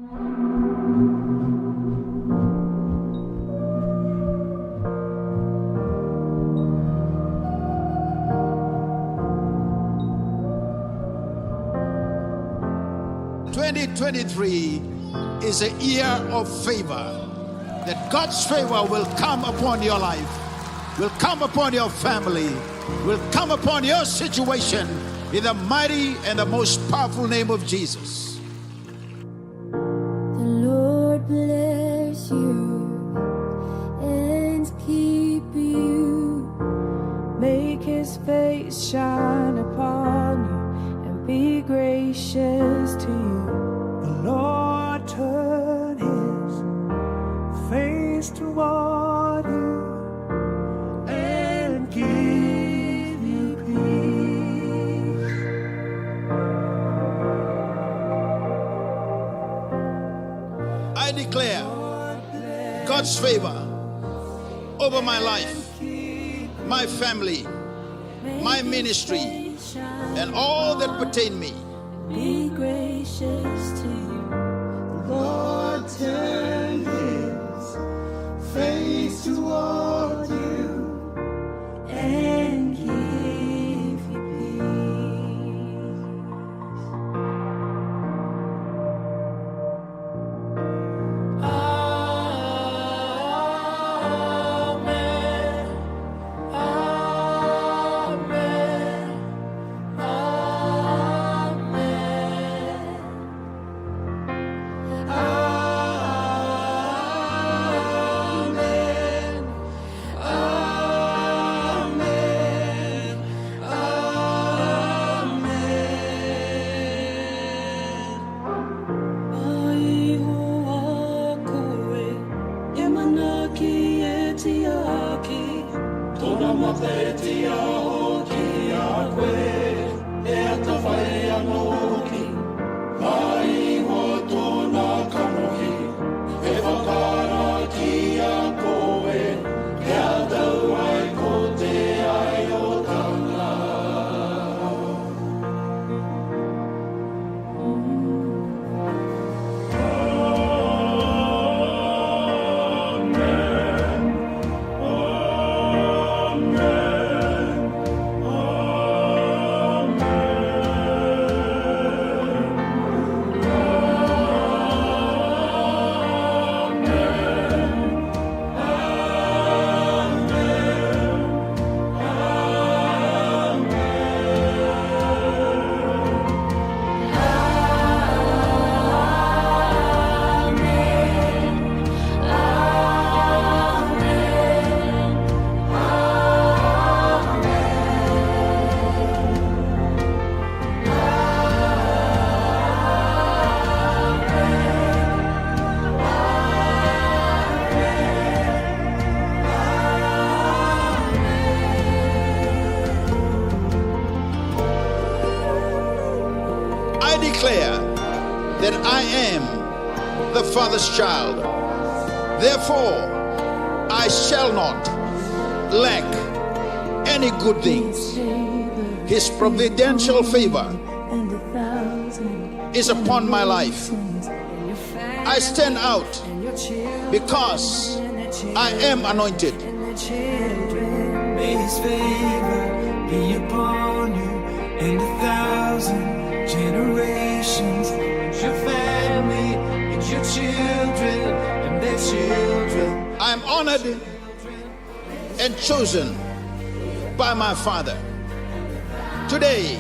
2023 is a year of favor. That God's favor will come upon your life, will come upon your family, will come upon your situation in the mighty and the most powerful name of Jesus. The Lord bless you and keep you. Make his face shine upon you and be gracious to you. The Lord turn his face toward you and give you peace. I declare God's favor over my life, my family, my ministry, and all that pertain me. Be gracious to you. The Lord turn his face toward you And give you peace. Amen. Amen. I declare that I am the Father's child. Therefore, I shall not lack any good things. His providential favor is upon my life. I stand out because I am anointed. May his favor be upon you and 1,000 generations, and your family, and your children, and their children. I am honored and chosen by my Father. Today,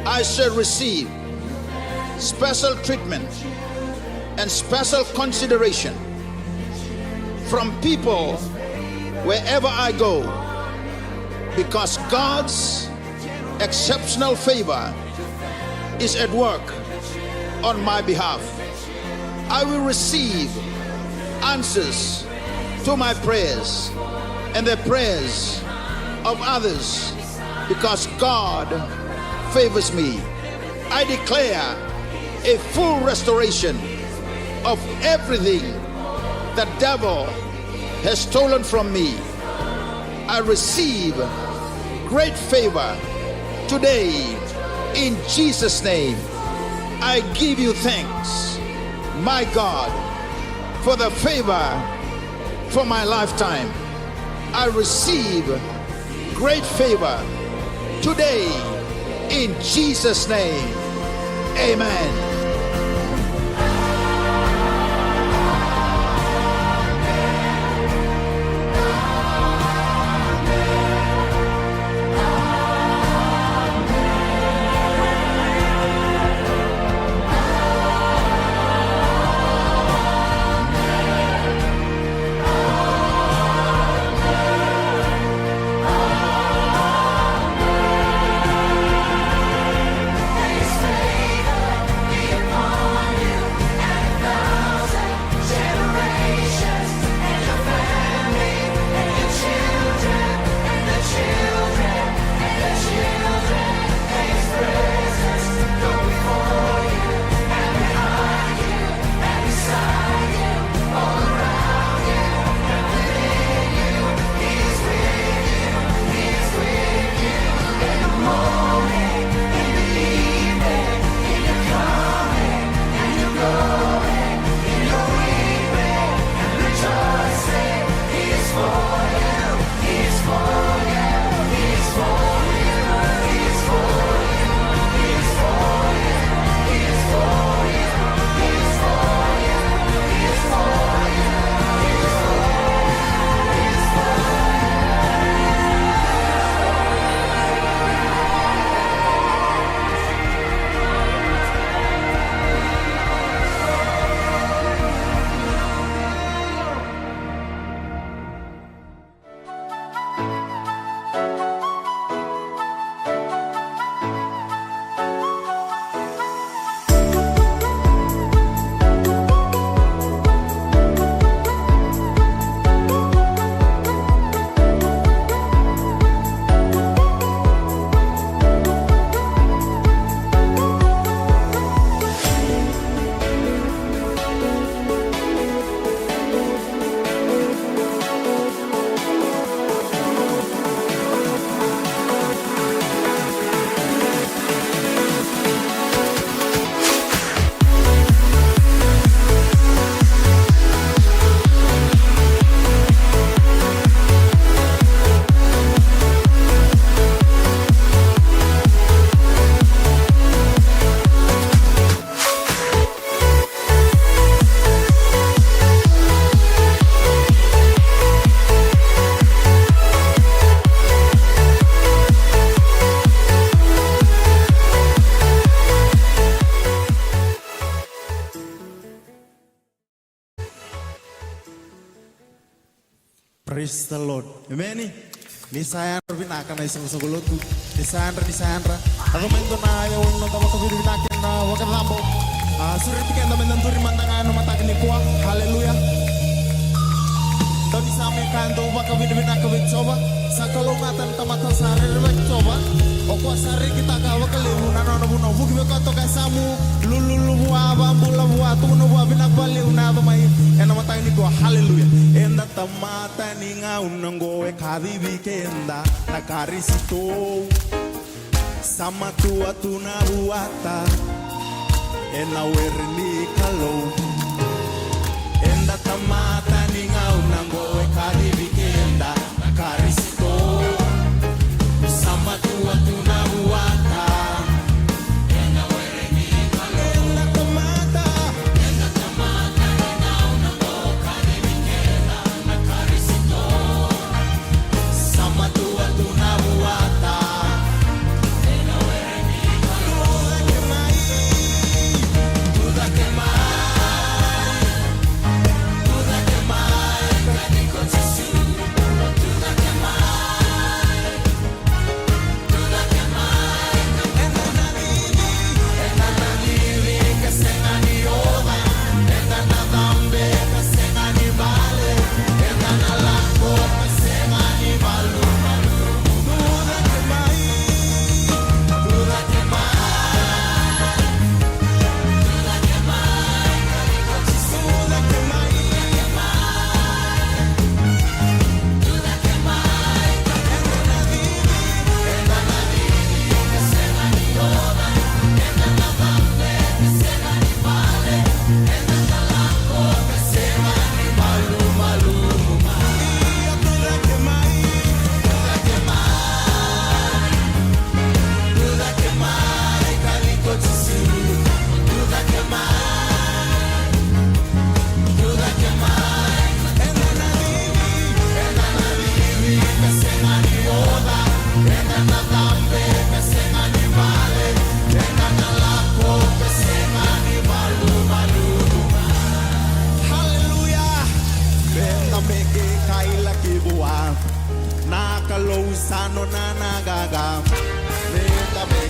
I shall receive special treatment and special consideration from people wherever I go, because God's exceptional favor is at work on my behalf. I will receive answers to my prayers and the prayers of others because God favors me. I declare a full restoration of everything the devil has stolen from me. I receive great favor today in Jesus' name. I give you thanks my God, for the favor for my lifetime. I receive great favor today in Jesus' name. Amen. Praise the Lord. Amen. Ni sayang binaka na isang sagulo tu. Ni sayang. Ako mento na ayaw no tama ko binakin na wakan lambo. Sulit ka na menanturi mandang ano matakin ni kuwa. Hallelujah. Tadi sampai kanto waka binaka coba. Sa kalungatan tamatan sari coba. O sari kita kawa kalimu nanono buno. Buki bekoto kasamu. Lulu buah bambu buah tunu buah binakbali unado mai. Ena matakin ni kuwa. Hallelujah. Enda tamata ninga unango e kadibi kenda nakarisito sama tua tuna buata ena werni kalo enda tamata ninga unango e kadibi kenda nakarisito sama tua tuna buata ena werni kalo enda tamata ninga unango kadibi kenda nakarisito sama tua tuna buata ena werni kalo tuda que mai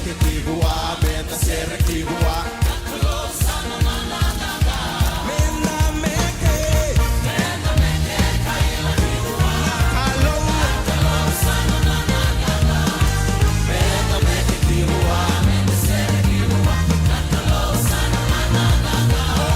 meke kibua benta sere kibua Menda meke kaila kibua Nakalo Menda meke kibua Menda sere kibua Nakalo sana Nakalo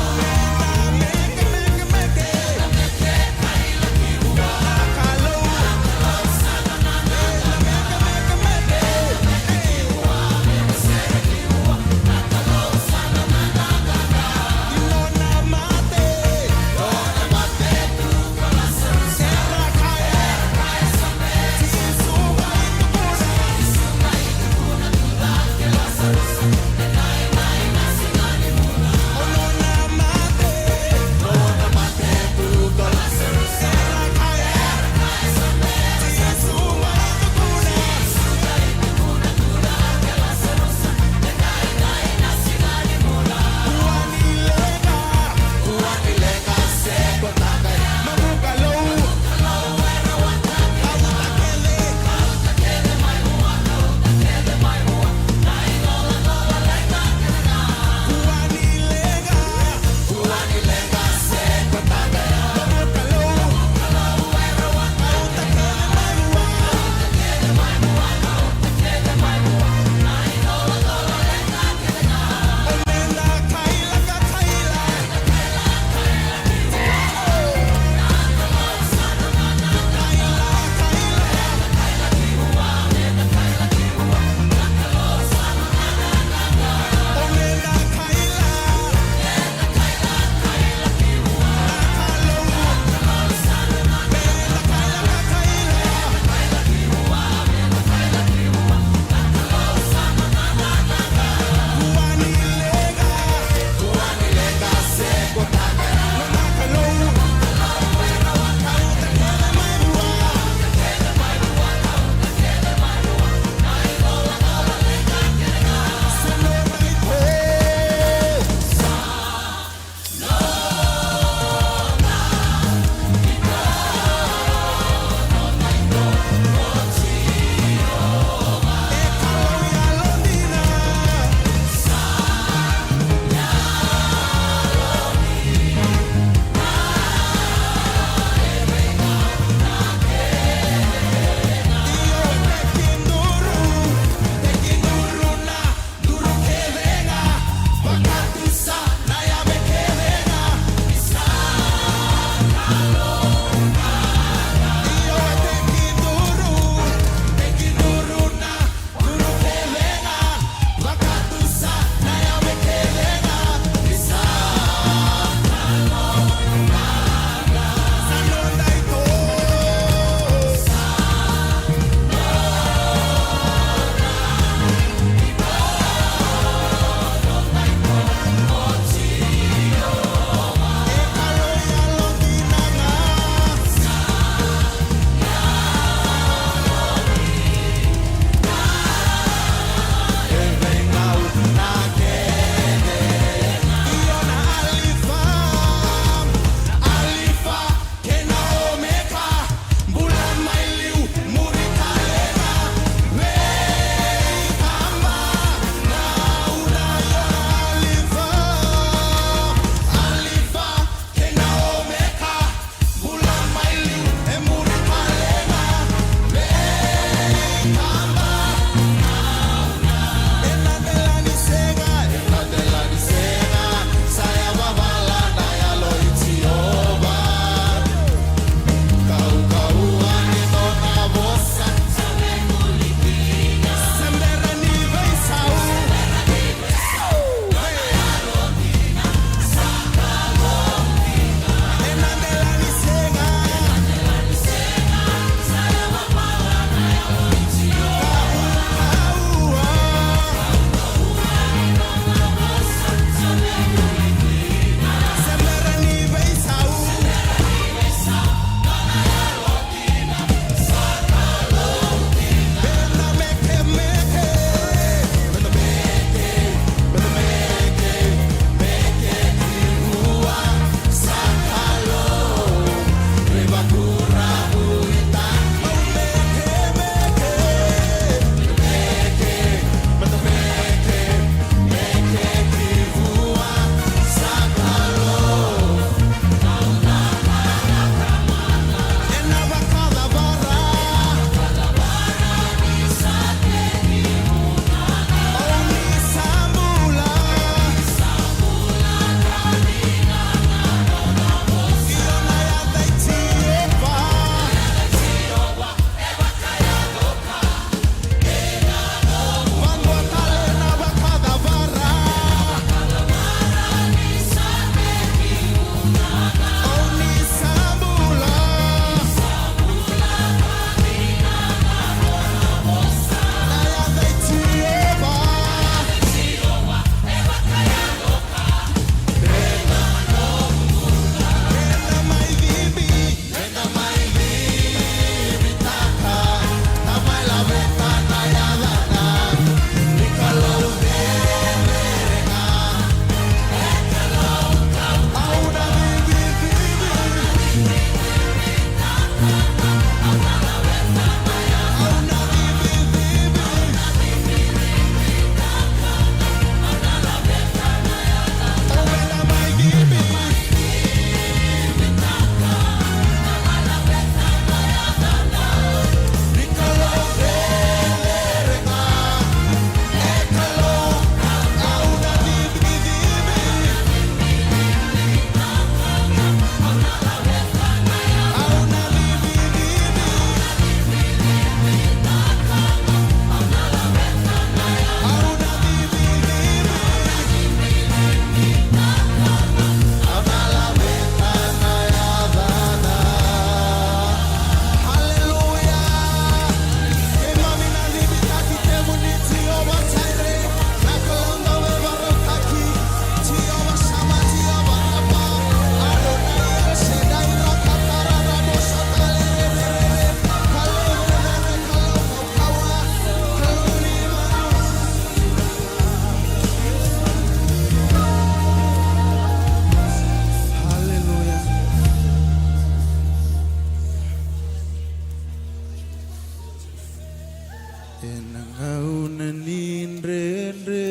unanindrendre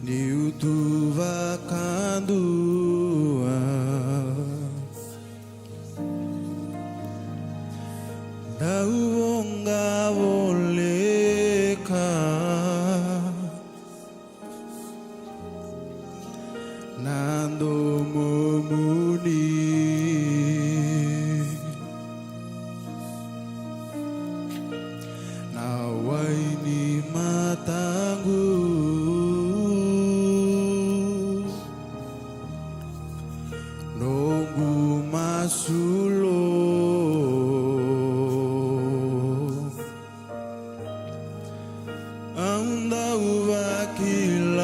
ni utuvakandua dauonga voleka nando momuni nawaini matangu nunggu masulo anda wakilanga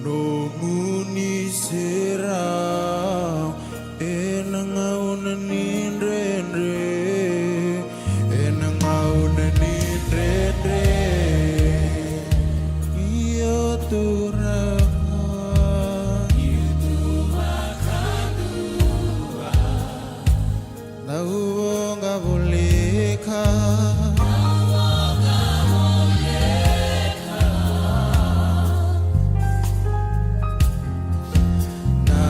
nomuni serau enangaunan nindrendre enangaunan nindrendre iyo turang tahu nggak boleh na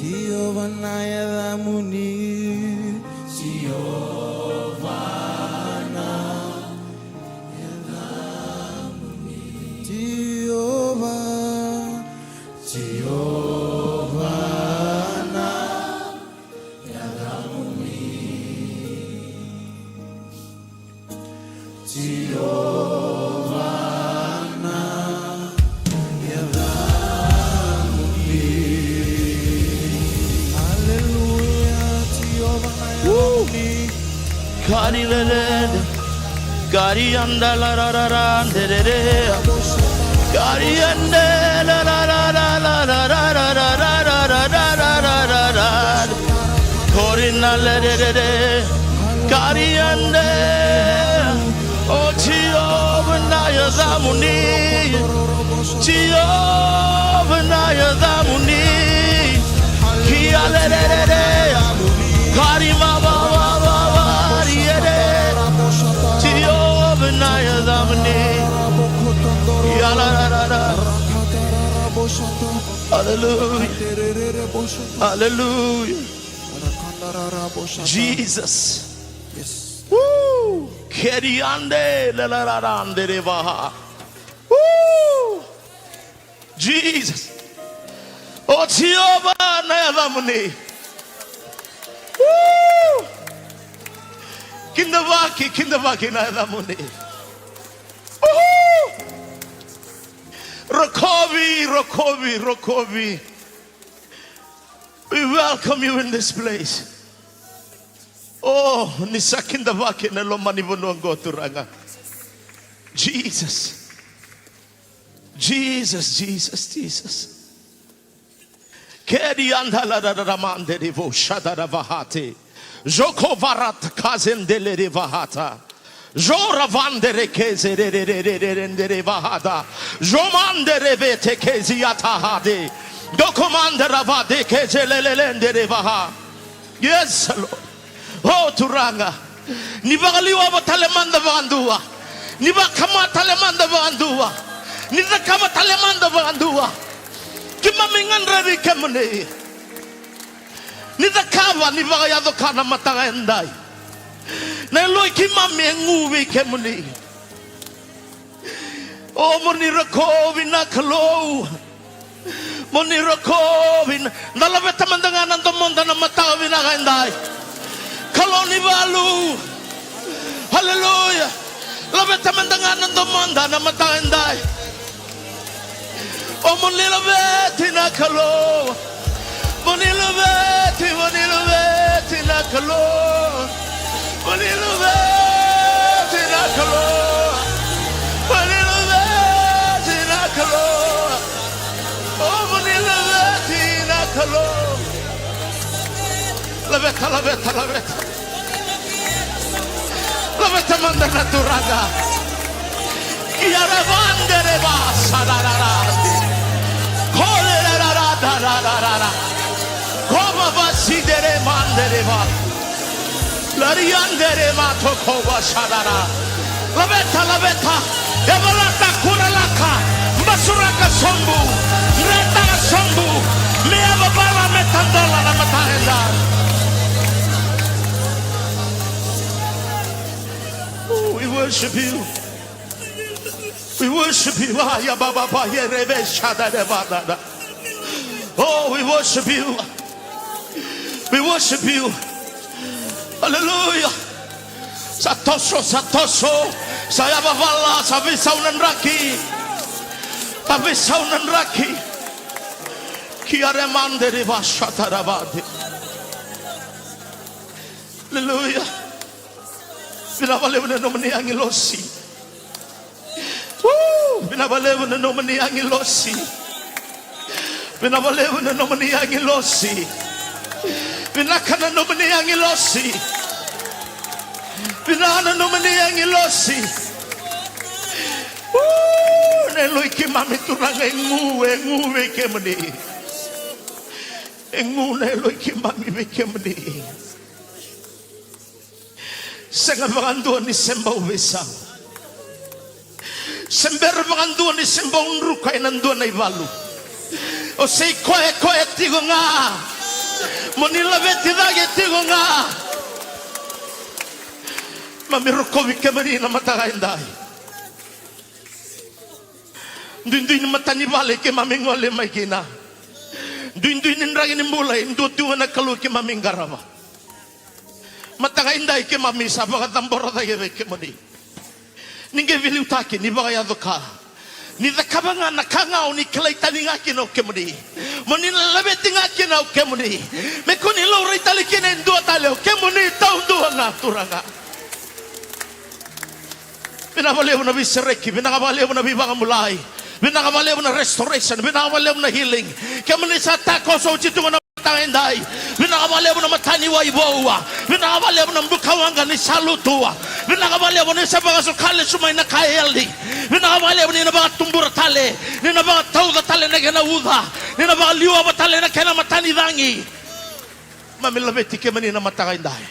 Giovanna Yadamuni, Giovanna Yadamuni, Giovanna Yadamuni, Giovanna Yadamuni. Hallelujah, Giovanna Yadamuni. Kari lele, kari anda la la la la de de de, kari anda la la la la la la la la la la la la la la la, kori na le de de de, kari anda, oh Jehovah Yadamuni, Jehovah Yadamuni, kia le de de de, kari ma ba ba ba. Hallelujah. Hallelujah. Jesus. Yes. Woo. Keriande lalarande revaha. Woo. Jesus. Oh Jehovah Yadamuni. Woo. Kindavaki Yadamuni. Rokovi. We welcome you in this place. Oh, nisakindavaki na lomani bunongo turanga. Jesus. Kedi andala da ramande devo shadara vahate. Joko varat kazendele revahata. Jora vandere keze re vahada. Jomandere vete kezi atahade. Dokomandera vade keze lelelendere vaha. Yes, Lord. Oh, turanga. Nibagaliwa batalemanda bandua. Nibakama talemanda bandua. Nidakama talemanda bandua. Kimamingan revi kemune. Nidakava nibagayado kana matangendai. Neloi kimami nguvi kemuni. Oh monirakovi nakalo. Monirakovi nalabeta mandangan antomonda na matawi nakaendai. Kaloni balu. Hallelujah. Labeta mandangan antomonda na mataendai. Oh monilabeti nakalo. Monilabeti nakalo. Monilabeti nakalo. Monilabeti nakalo. Oh monilabeti nakalo. Labeta. Labeta mandana turaga. Kiaravandere basa darara. Kolerara. Koma vasidere mandere va. Lariandere matokova shadara. Labeta. Evalata kuralaka. Masuraka sombu. Reta sombu. Meava bala metandola na matahenda. We worship you. We worship you. Ya baba pa yerebe shadare badada. Oh, we worship you. We worship you. Hallelujah. Satoso. Saya bavala sabi saunan raki. Kiare mandere vashatarabadi. Hallelujah. Binabalewna nomani angilosi. Binabalewna nomani angilosi. Binabalewna nomani angilosi. Binakana nomani angilosi. Binana nomani angilosi. Neloi kimami turanga engu kemani. Engu neloi kimami kemani. Senga bangandua ni semba ubesa. Sember bangandua ni semba unruka inandua na ivalu. O sei koe tigo nga. Monila betida getigo nga. Mamirukowi kemani na matakainday. Duin-duin na matani balik ke mamingole may kina. Duin-duin ninrangin ni mulay, ndutuwa na kalu ke maminggarama. Matakainday ke mamisa, baka tambora tayo ke mani. Ninge viliutaki, ni baka yado ka. Ni dakabanga nakangao ni kalaitani nga kino ke mani. Moni lalabeti nga kino ke mani. Mekuni lori tali kina indua talio, ke mani taon dua nga turanga. Binabaliw na bisireki, binabaliw na bibakamulay. Binakabaliw na restoration, binakabaliw na healing. Kaya muli sa tako sa uchitungo na matanginday. Binakabaliw na mataniwa ibowa. Binakabaliw na mbukawanga ni salutua. Binakabaliw na sa mga sukali sumay na kaeli. Binakabaliw na mga tumbura tali. Ni na mga tauda tali na kinauda. Ni na mga liwa ba tali na kinamatanidangi. Mamilabeti kaya mani na matanginday.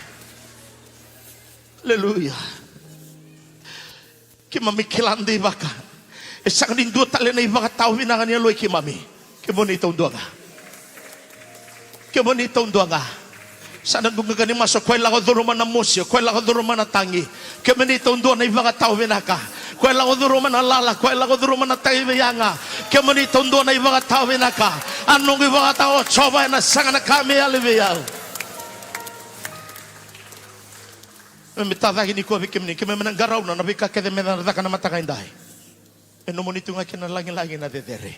Hallelujah. Kaya mamikilandi baka. Isang nindo tali na ibang tao binangan niya loy kimami. Kimuni itong doa nga. Kimuni itong doa nga. Sana bunga ganing maso, kwela ko duruman na musyo, kwela ko duruman na tangi. Kimuni itong doa na ibang tao binaka. Kwela ko duruman na lala, kwela ko duruman na tayo biyanga. Kimuni itong doa na ibang tao binaka. Anong ibang tao, choba na sanga na kami alibiyaw. Mitadagi ni ko kimni, kimi menanggaraw na nabika kede menanggaraw na matakainday. Eno nito nga kinalangin-langin na dedere.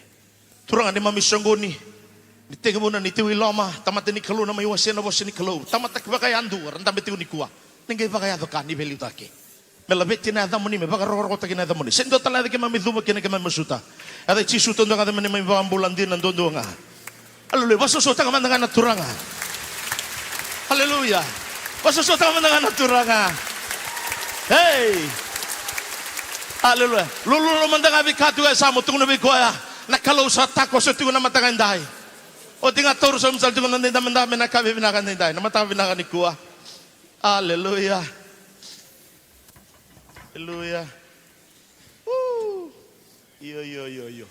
Turangan ni mamisonggoni. Nitiga mo na nitiwi loma. Tamat ni kalu na may wasin na wasin ni kalu. Tamat ba kaya andu. Randa betiw ni kuwa. Ningay ba kaya doka ni beliw taki. Melabit tinada mo ni. Baka roroko ta kinada mo ni. Sendo talada kaya mamiduma kina kaya masuta. Ada chisuto ndo kada man may ambulan din nandondo nga. Hallelujah. Basusuta ka man nga naturangan. Hallelujah. Basusuta ka man nga naturangan. Hey! Hallelujah. Lulu mandang abi katu ya samu tungu nabi kuaya. Nakalo sa tako sa tungu na matakanday. O tinga toro sa msal tungu nanday mandami nakabi binakanday. Namatabi binakan ni kuwa. Hallelujah. Hallelujah. Iyo.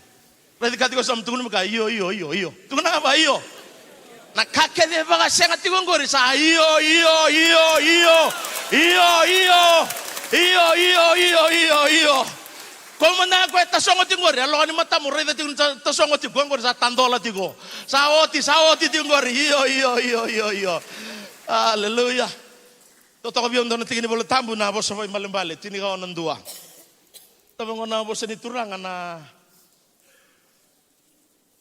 Radi katu ko sa tungu nabi iyo. Tungu na ba iyo? Nakakede ba kasi nga tungu ngori sa iyo. Iyo. Kung mana ko tasongot tingori, alo ani mata mo reda ting tasongot tingori sa tandola tigo. Saoti tingori. Iyo. Hallelujah. Toto ko biyon doon tingin bolo tambu na boss sa malembale, tinigaw ng dua. Tabang na boss ni turangan na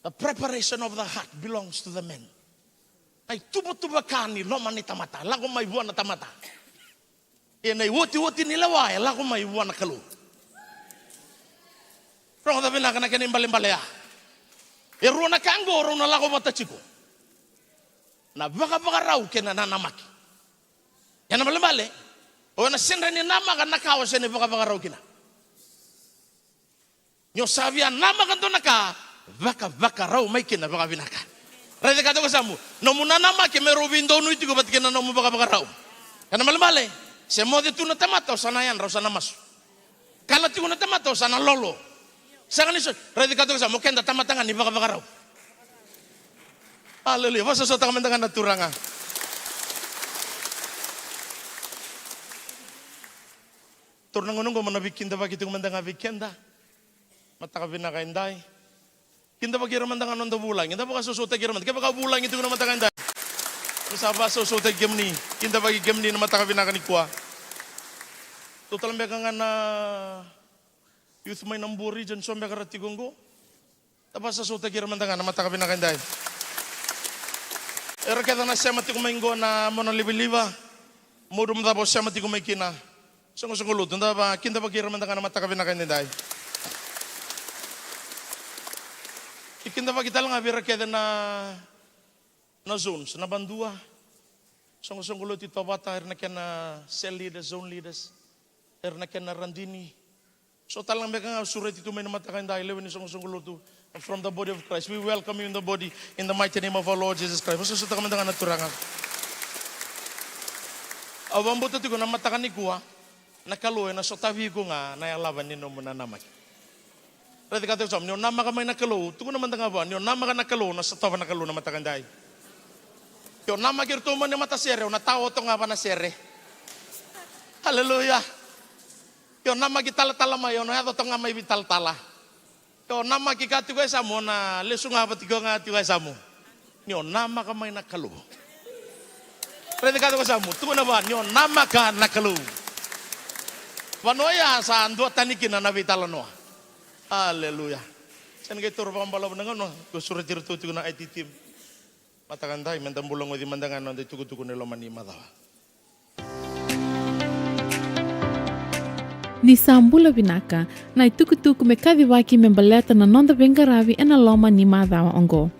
the preparation of the heart belongs to the men. Ay tubo-tubakani loman ni tamata, lago may buwan na tamata. Yan ay wuti-wuti nila waya, lago may buwan na kalu. Pero kung tabi na kanakin yung balimbalaya, iro na kango, iro na lago matachiko. Na baka raw kinananamaki. Yan na balimbali, o na sinra ni namakan nakawa siya ni baka raw kina. Nyo sabi yan, namakan to naka, baka raw may kina baka binaka. Rada ka to kasamu, no muna namaki, may rubindo no iti ko ba't kina no mo baka raw. Yan na balimbali, siya mo dito na tamataw, sana yan raw, sana maso. Kala tiko na tamataw, sana lolo. Sa kanisyo, ready ka to sa mukhen na tamatangan, di baka raw. Hallelujah. Masasot ka man na turanga. Turnang unong ko manabikinda ba kitong mandang abikenda. Matakabin na kainday. Kinda ba kira mandang anong bulang. Kinda ba kasusutay kira mandang. Kaya baka bulang ito ko na matakainday. Sa ba susutay gemni. Kinda ba gemni na matakabin na kanikwa. Total mbeka nga na youth may namburi dyan so mbeka ratigonggo. Tapos sa suta kira mandang na matakabin na kainday. Era kaya na siya mati kumaingo na mo na libiliba. Mudum tapos siya mati kumaikina. Sungo-sungo tunda ba kinda ba kira mandang na matakabin na kainday. Ikinda ba kita lang abira kaya na zones, na bandua. Sungo-sungo luto ito bata, na kaya na cell leaders, zone leaders. Na kaya na randini. So talang mereka surat itu may namatakan dahil when sungo-sungo luto. From the body of Christ. We welcome you in the body in the mighty name of our Lord Jesus Christ. Masusuta ka man dengan naturangan. Awang buto tigo na matakan ni kuwa, nakaloy na sotabi ko nga na laban ni mo na namak. Rati ka sa nyo nama ka may nakalo, tugo naman nga ba, nyo nama ka nakalo na sotawa nakalo na matakan dahil. Yo nama kir tu mana mata sere, na tahu tu ngapa na sere. Haleluya. Yo nama kita tala ma yo na to ngama vital tala. Yo nama kita tu samu na lesung apa tiga ngati samu. Yo nama kamay nakalu. Pwede ka to samu. Tu na ba yo nama ka nakalu. Panoya sa ando tanikin na vital no. Haleluya. Sen kay tur pambalaw nangan no. Kusurat tirtu tu na IT team. Matakan tayo, mentang bulong mo di mandangan no, di tugu-tugu nilo manima daw. Ni sambula vinaka, na ituku-tuku me kadiwaki membaleta na nonda bengaravi e na loma ni madawa ongo.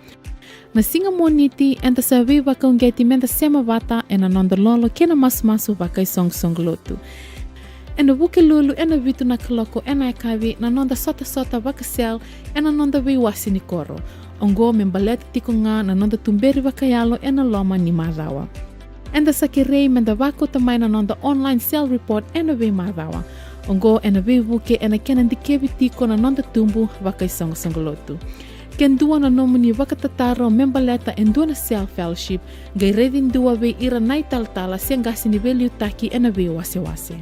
Na singa moniti, enta sabi waka ungeti menta sema vata e na nonda lolo kena masu waka i song lotu. E na wuke lulu e na vitu na kaloko e na ekavi na nonda sota waka sel e na nonda wasi ni koro. Ongo membaleta tiko nga na nonda tumberi wakayalo e na loma ni madawa. Enda sakirei menda wako tamay na nonda online cell report e na madawa. Ongo e na wuke e na kenan di kevi tiko na nonda tumbu wakay song lotu. Ken dua na nomuni wakatataro membaleta en dua na cell fellowship gay redin dua we ira nai tala siangasi ni value taki e na wase.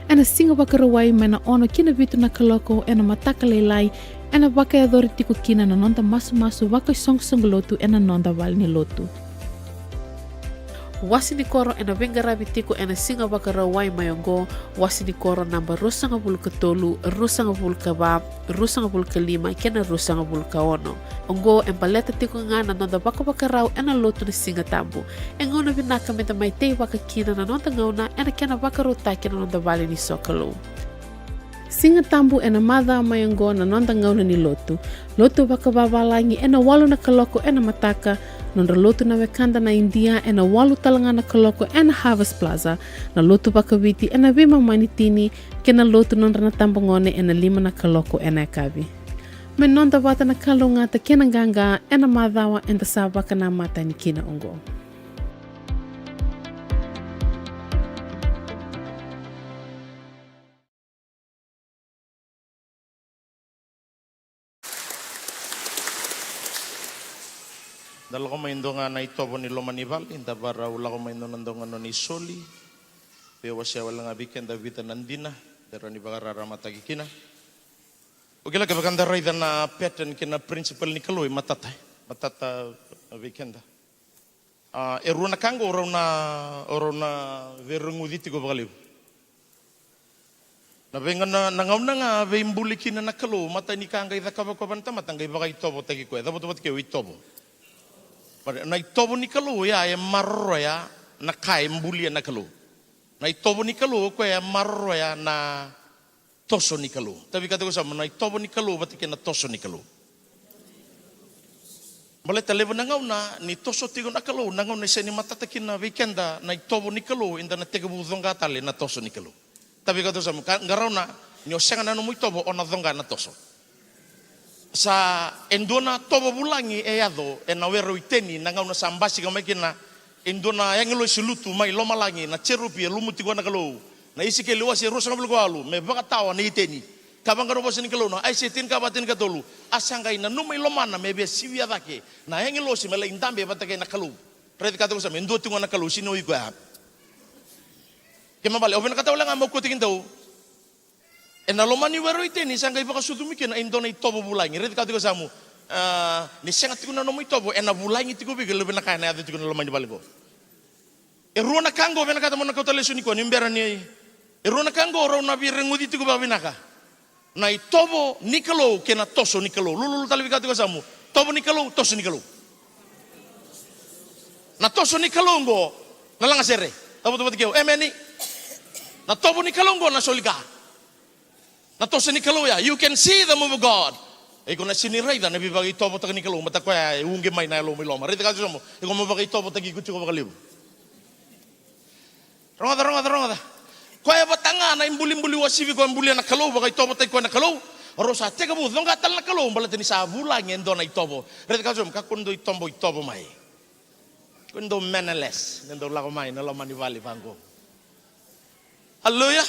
Ena singa wakarawai mena ono kina vitu na kaloko e na mataka leilai e na waka adori tiku kina na nonda masu waka song lotu e na nonda wali ni lotu. Wasi ni koro e na wengarabi tiku e na singa wakarawai mayongo wasi ni koro namba rusanga bulka tolu, rusanga bulka bab, rusanga bulka lima, kena rusanga bulka ono. Ongo e baleta tiku nga na nonda waka wakarau e na lotu ni singa tambu. E ngona vinaka menta mai tei waka kina na nonda ngauna e na kena wakarutaki na nonda wali ni sokalo. Singa tambu e na madha mayongo na nonda ngauna ni lotu. Lotu wakawawalangi e na walu na kaloko e na mataka. Nonda lotu na wekanda na India e na walu talanga na kaloko e na Harvest Plaza. Na lotu wakawiti e na wima manitini ke na lotu nonda na tambongone e na lima na kaloko e na ekavi. Me nonda wata na kalunga ta kena ganga e na madhawa e na sabaka na mata ni kina ongo. Dalo ko maindo nga na itobo ni Lomanival, inta para ula ko maindo nando nga no ni Soli. Pewa siya wala nga bikin Davita nandina, dara ni bagarara matagikina. Ugila ka baganda raida na pattern kina principal ni Kaloy matata weekenda. Eru na kango oro na verunguditi ko bagaliw. Na venga na ngauna nga veimbuli kina na Kalo mata ni kanga ida kabakabanta matangay bagay itobo tagi ko. Dapat ke itobo. Na itobo ni Kalo ya marro ya na kai mbuli na Kalo. Na itobo ni Kalo ko ya marro ya na toso ni Kalo. Tapi kata ko sama na itobo ni Kalo batike na toso ni Kalo. Bale talebo na ngauna ni toso tigo na Kalo na ngauna sa ni matatakin na weekenda na itobo ni Kalo inda na tega budonga tali na toso ni Kalo. Tapi kata ko sama ngaraw na nyo senga na no mo itobo ona donga na toso. Sa endona tobo bulangi e ado e na wero iteni na ngauna sa ambasi kamay kina endona yang lo silutu mai loma langi na cherupi lumuti ko na Kalo na isi ke luwas rosa ngabul ko alu me baka tawa ni iteni kabang karo bosin Kalo na ai setin ka batin ka tolu asangai na numai loma na me be siwia dake na yang lo si mele indambe batake na Kalo pret ka to sa mendo tingo na Kalo sino i ko ha kema bale open ka tawla nga mo ko tingin daw e na loma ni wero iteni sangai baka sudumiki na indona itobo bulangi ret ka to sa mo ni senga tigo na no mo itobo e na bulangi tigo bigel lebe na kana ado tigo na loma ni balgo e ruona kango bena kata mo na kotale suni ko ni mbera ni e ruona kango ro na bi rengudi tigo ba binaka na itobo ni Kalo ke na toso ni Kalo lulu tali ka to sa mo tobo ni Kalo toso ni Kalo na toso ni Kalo ngo na langa sere abo to batike emeni na tobo ni Kalo ngo na solika na toso ni Kalo ya you can see the move of God e kung na siniray da nabi bagay tobo tag ni Kalo mata ko ya ungi may na loma rito ka mo e kung mo bagay tobo tag ikut ko bagaliw ronga ko ya batanga na imbuli wasivi ko imbuli na Kalo bagay tobo tag ko na Kalo oro sa tega mo donga tal na Kalo balat ni sa bulang endo na itobo rito ka ka kundo itobo mai kundo meneles nendo la ko mai na loma ni vali bango haleluya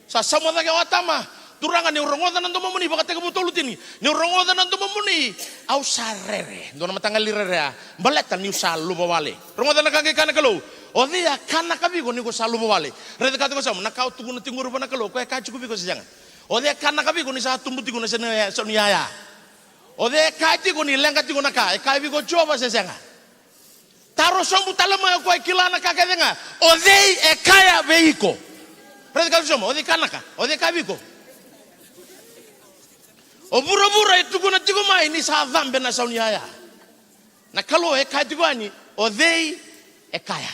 sa samo na watama Turangan ni urongoda nanto mamuni baka tega butulu tini. Ni urongoda nanto mamuni au sarere. Ndona matanga lirere. Baleta ni usalu bawale. Rongoda nakage kana kalau. Odia kana kabigo ni ko salu bawale. Rede kato ko sam nakau tugu na tinguru bana kalau ko ka cukup ko sijangan. Odia kana kabigo ni sa tumbu tigo na soniaya. Odia kaiti ko ni lenga tigo na ka. Kai bigo coba sijangan. Taro sombu talama ko kilana kakadenga. Odei kaya veiko. Rede kato somo odei kanaka. Odei kabiko. O bura-bura itu guna tigo mai ni sa dhambe na sauniaya. Na kalau kaya tigo ani odei kaya.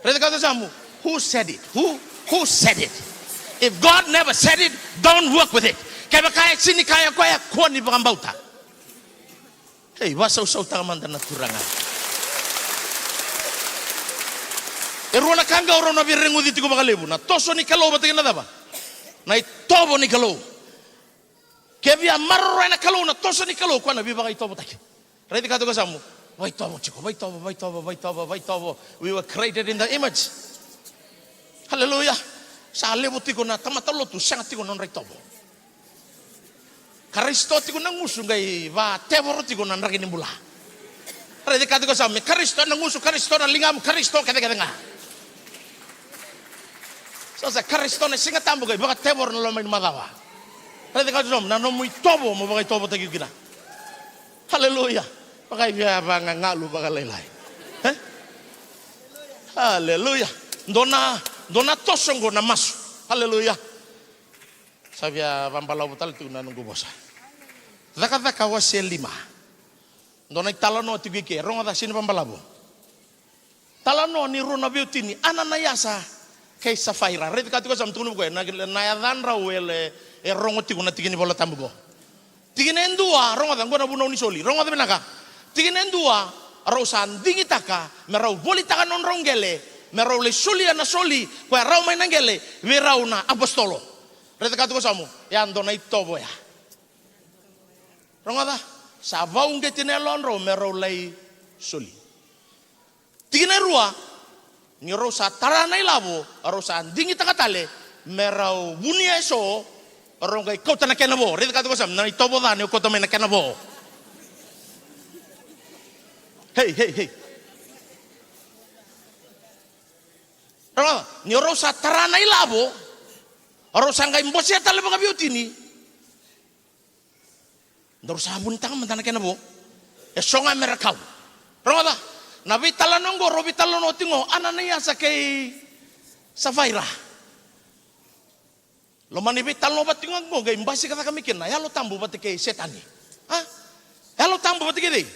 Rede kato somo, who said it? Who said it? If God never said it, don't work with it. Kaya kaya sini kaya ko ni bakambauta. Hey, wasau-sau tangaman na turangan. Erona kanga orona birengu di tigo bakalebu na toso ni kalau bategina daba na itobo ni kalau kebia marro na kalau na toso ni kalau kwa na biba itobo taki ready kato kasamu vai tobo chiko vai tobo we were created in the image. Hallelujah. Sa lebu tigo na tamatalo tu sangat tigo non tobo Karisto tigo na ngusu ngai va tevoro tigo na ragini mula ready kato kasamu Karisto na ngusu Karisto na lingam Karisto kete Sasa Karisto na singa tambo kay baka tebor na lamay madawa. Rede ka dum na no muy tobo mo baka tobo tagi gina. Hallelujah. Baka biya banga ngalu baka laylay. Hallelujah. Dona tosongo na masu. Hallelujah. Sabia bambalaw butal tu na nunggu bosa. Zaka wase 5. Dona talano tigike ronga da sini bambalabo. Talano ni runa beauty ni ananayasa. Kay Safaira, rede kato ko sam tunu ko na yadan raw ele rongo tigo na tigini bola tambo. Tigini endua rongo dan gona buno ni soli. Rongo de benaka. Tigini endua rosan dingitaka meraw bolitaka non rongele meraw le soli na soli ko raw may nangele we raw na apostolo. Rede kato ko samu yan do na itobo ya. Rongo da sa vaung getinelon raw meraw lay soli. Tigini rua ni rosa taranay labo rosa dingi takatale merau bunia so orang kay kota na kenabo rede kato ko sam na itobo da ni kota may na kenabo hey ni rosa taranay labo rosa ngay mbosia tale mga beauty ni rosa buntang man na kenabo songa merakaw ronga Nabi talanongo robi talano tingo ananaya sa kay Safaira. Lo manibi talano batingo mo gay mbasi kata kami kina yalo tambo bati kay setani. Ha? Yalo tambo bati kay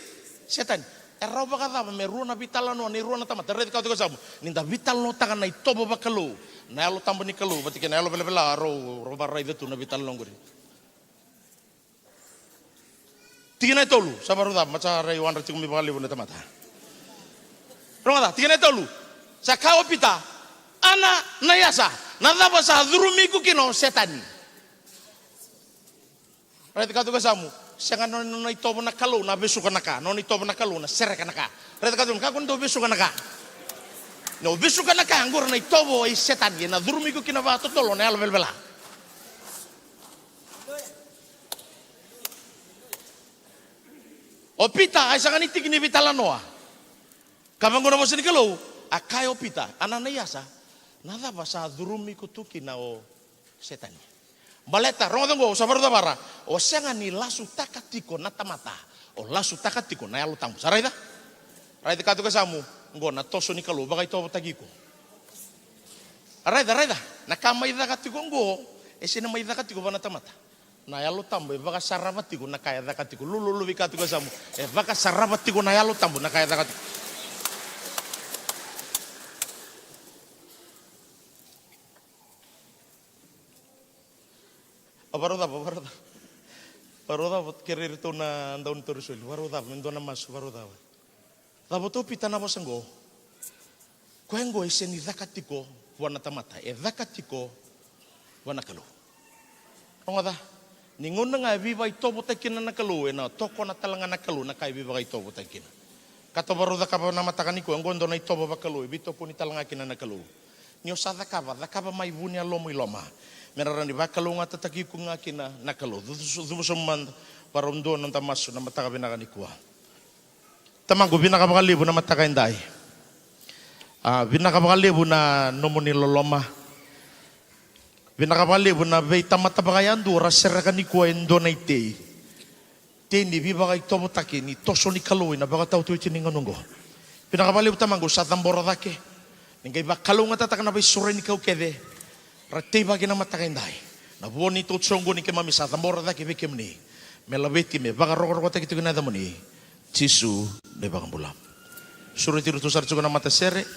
setani. Eraw ba kata meru nabi talano ni ruana tamat red ka to sabu. Ninda vitalno tangan na itobo bakalo. Na yalo tambo ni kalo bati kay yalo bela ro baray detu nabi talano guri. Tigina tolu sabaru da macha ray wan rati kumi bakali bunda tamata. Ronga tigene tolu sa kao pita ana nayasa nadaba sa dhurumiku kino setani rete kato kasamu sanga non itobo na kalau na besu kanaka non itobo na kalau na sere kanaka rete kato ka kun do besu kanaka no besu kanaka anggur na itobo ai setani na dhurumiku kino va totolo na albelbela opita ai sanga ni tigini vitalanoa Kamang guna mo sini kalau akayo pita ananayasa nada basa durumi kutuki na o setani. Baleta rongo ngo sabar da bara o senga ni lasu takatiko na tamata o lasu takatiko na yalu tambu. Sarai da? Rai kato ka samu ngo na toso ni kalau bagay to tagiko. Arai da na kamay da katiko ngo esi na may da katiko ba na tamata. Na yalu tambu baga sarabati ko na kaya da katiko lulu kato ka samu baga sarabati ko na yalu tambu na kaya da katiko. Barodha kerir to na andaun torusul. Barodha mendona mas barodha. Daboto pita na bosango. Kwengo iseni zakatiko wana tamata. Zakatiko wana kalo. Ongoda ningon nga viva itobo takina na kalo na toko na talanga na kalo na kai viva itobo takina. Kato barodha ka na matakani ko ngondo na itobo bakalo bito ko ni talanga kina na kalo. Nyo sa dakaba mai bunia lomo iloma. Merarani bakalunga tataki ku ngakina nakalo. Dumusuman para undo nang tamaso na mataka binakanikuha. Tamago binakabakalibo na matakainday. Binakabakalibo na nomoni loloma. Binakabakalibo na bay tamatabakayan dura serakanikuha indonaitei. Tini bibaga itomotake ni toso ni kaloi na baka tau tuwi tininganungo. Binakabakalibo tamango sa tambora dake. Ningay bakalunga tatak na bay sure ni kau kede. Ratei bagi na matakainday. Na buoni tutsongo ni kemami sa tambora dake bekem ni. Melaweti me baka roko-roko taki tuwi na damoni. Cisu de baka bulam. Sure tiru tu sarjugo na mata sere.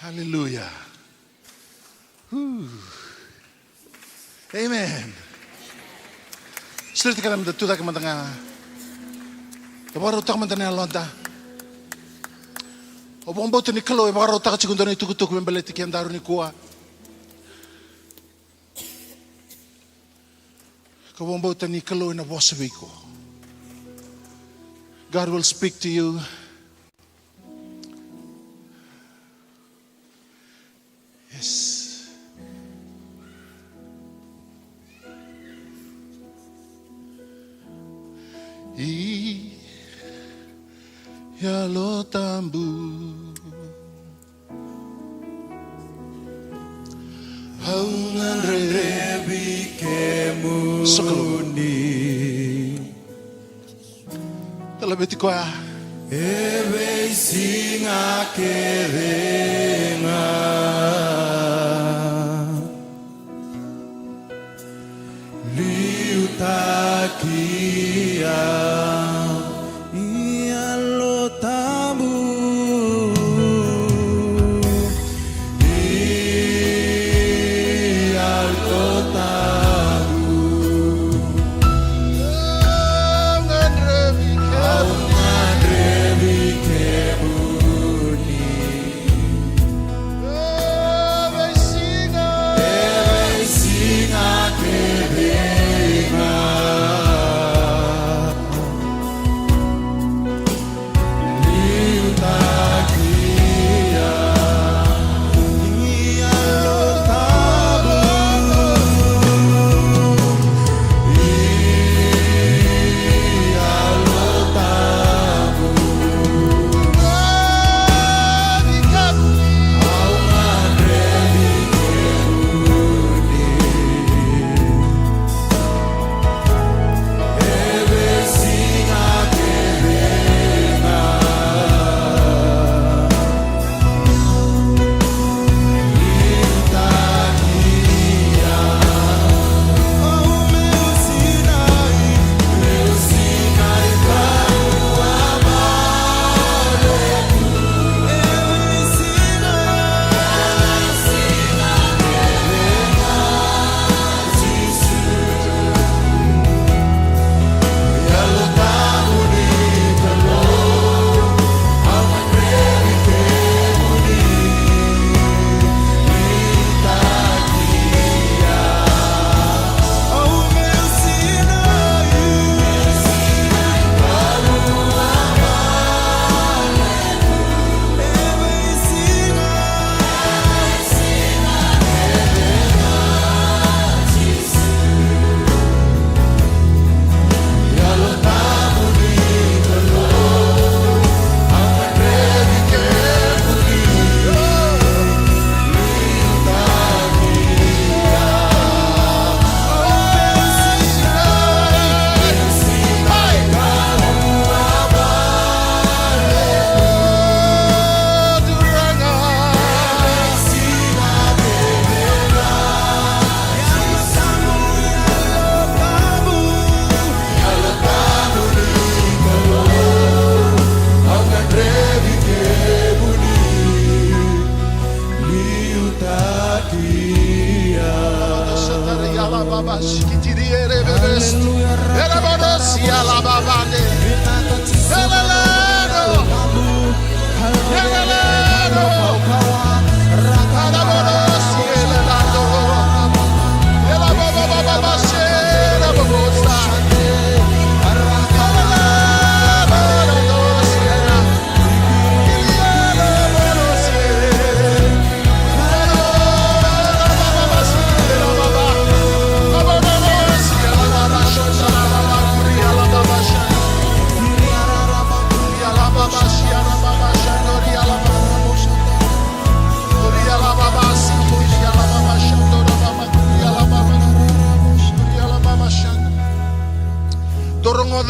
Hallelujah. Amen. Sulit ka naman tuta ka matanga. Tabaro ta ka matanga lonta. Obong boto ni kalo tabaro ta ka segundo ni tukutuk membaleti ki andaru ni kuwa. Kabong boto ni kalo na bosabiko. God will speak to you. Yes. Ya lo tambu haungan rebi kemuni terlebih tikoya ebe singa kerenga liutakia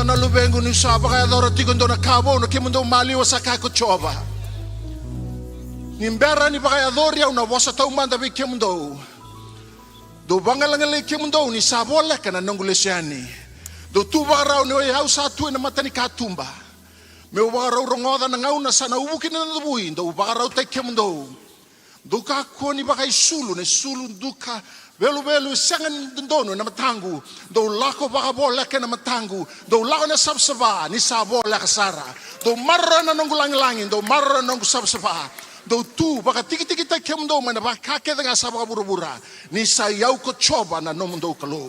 na lubengu ni saba kaya dora tikondo na kabo no kimundo mali wasaka ko choba nimbera ni bakaya doria una wasa tau manda bi kimundo do bangalangale kimundo ni sabola kana nongulesiani do tu barau ni hau satu na matani katumba me barau rongoda na ngauna sana ubuki na dubui do barau te kimundo do ka ko ni bakai sulu ne sulu duka Velu sangan dono na matangu do lako baka bola ke na matangu do lako na sabsaba ni sabo la kasara do marra na nonggulang langin do marra nong sabsaba do tu baka tiki ta kemdo mana baka ke nga sabaka burubura ni sayau ko choba na nomundo kalo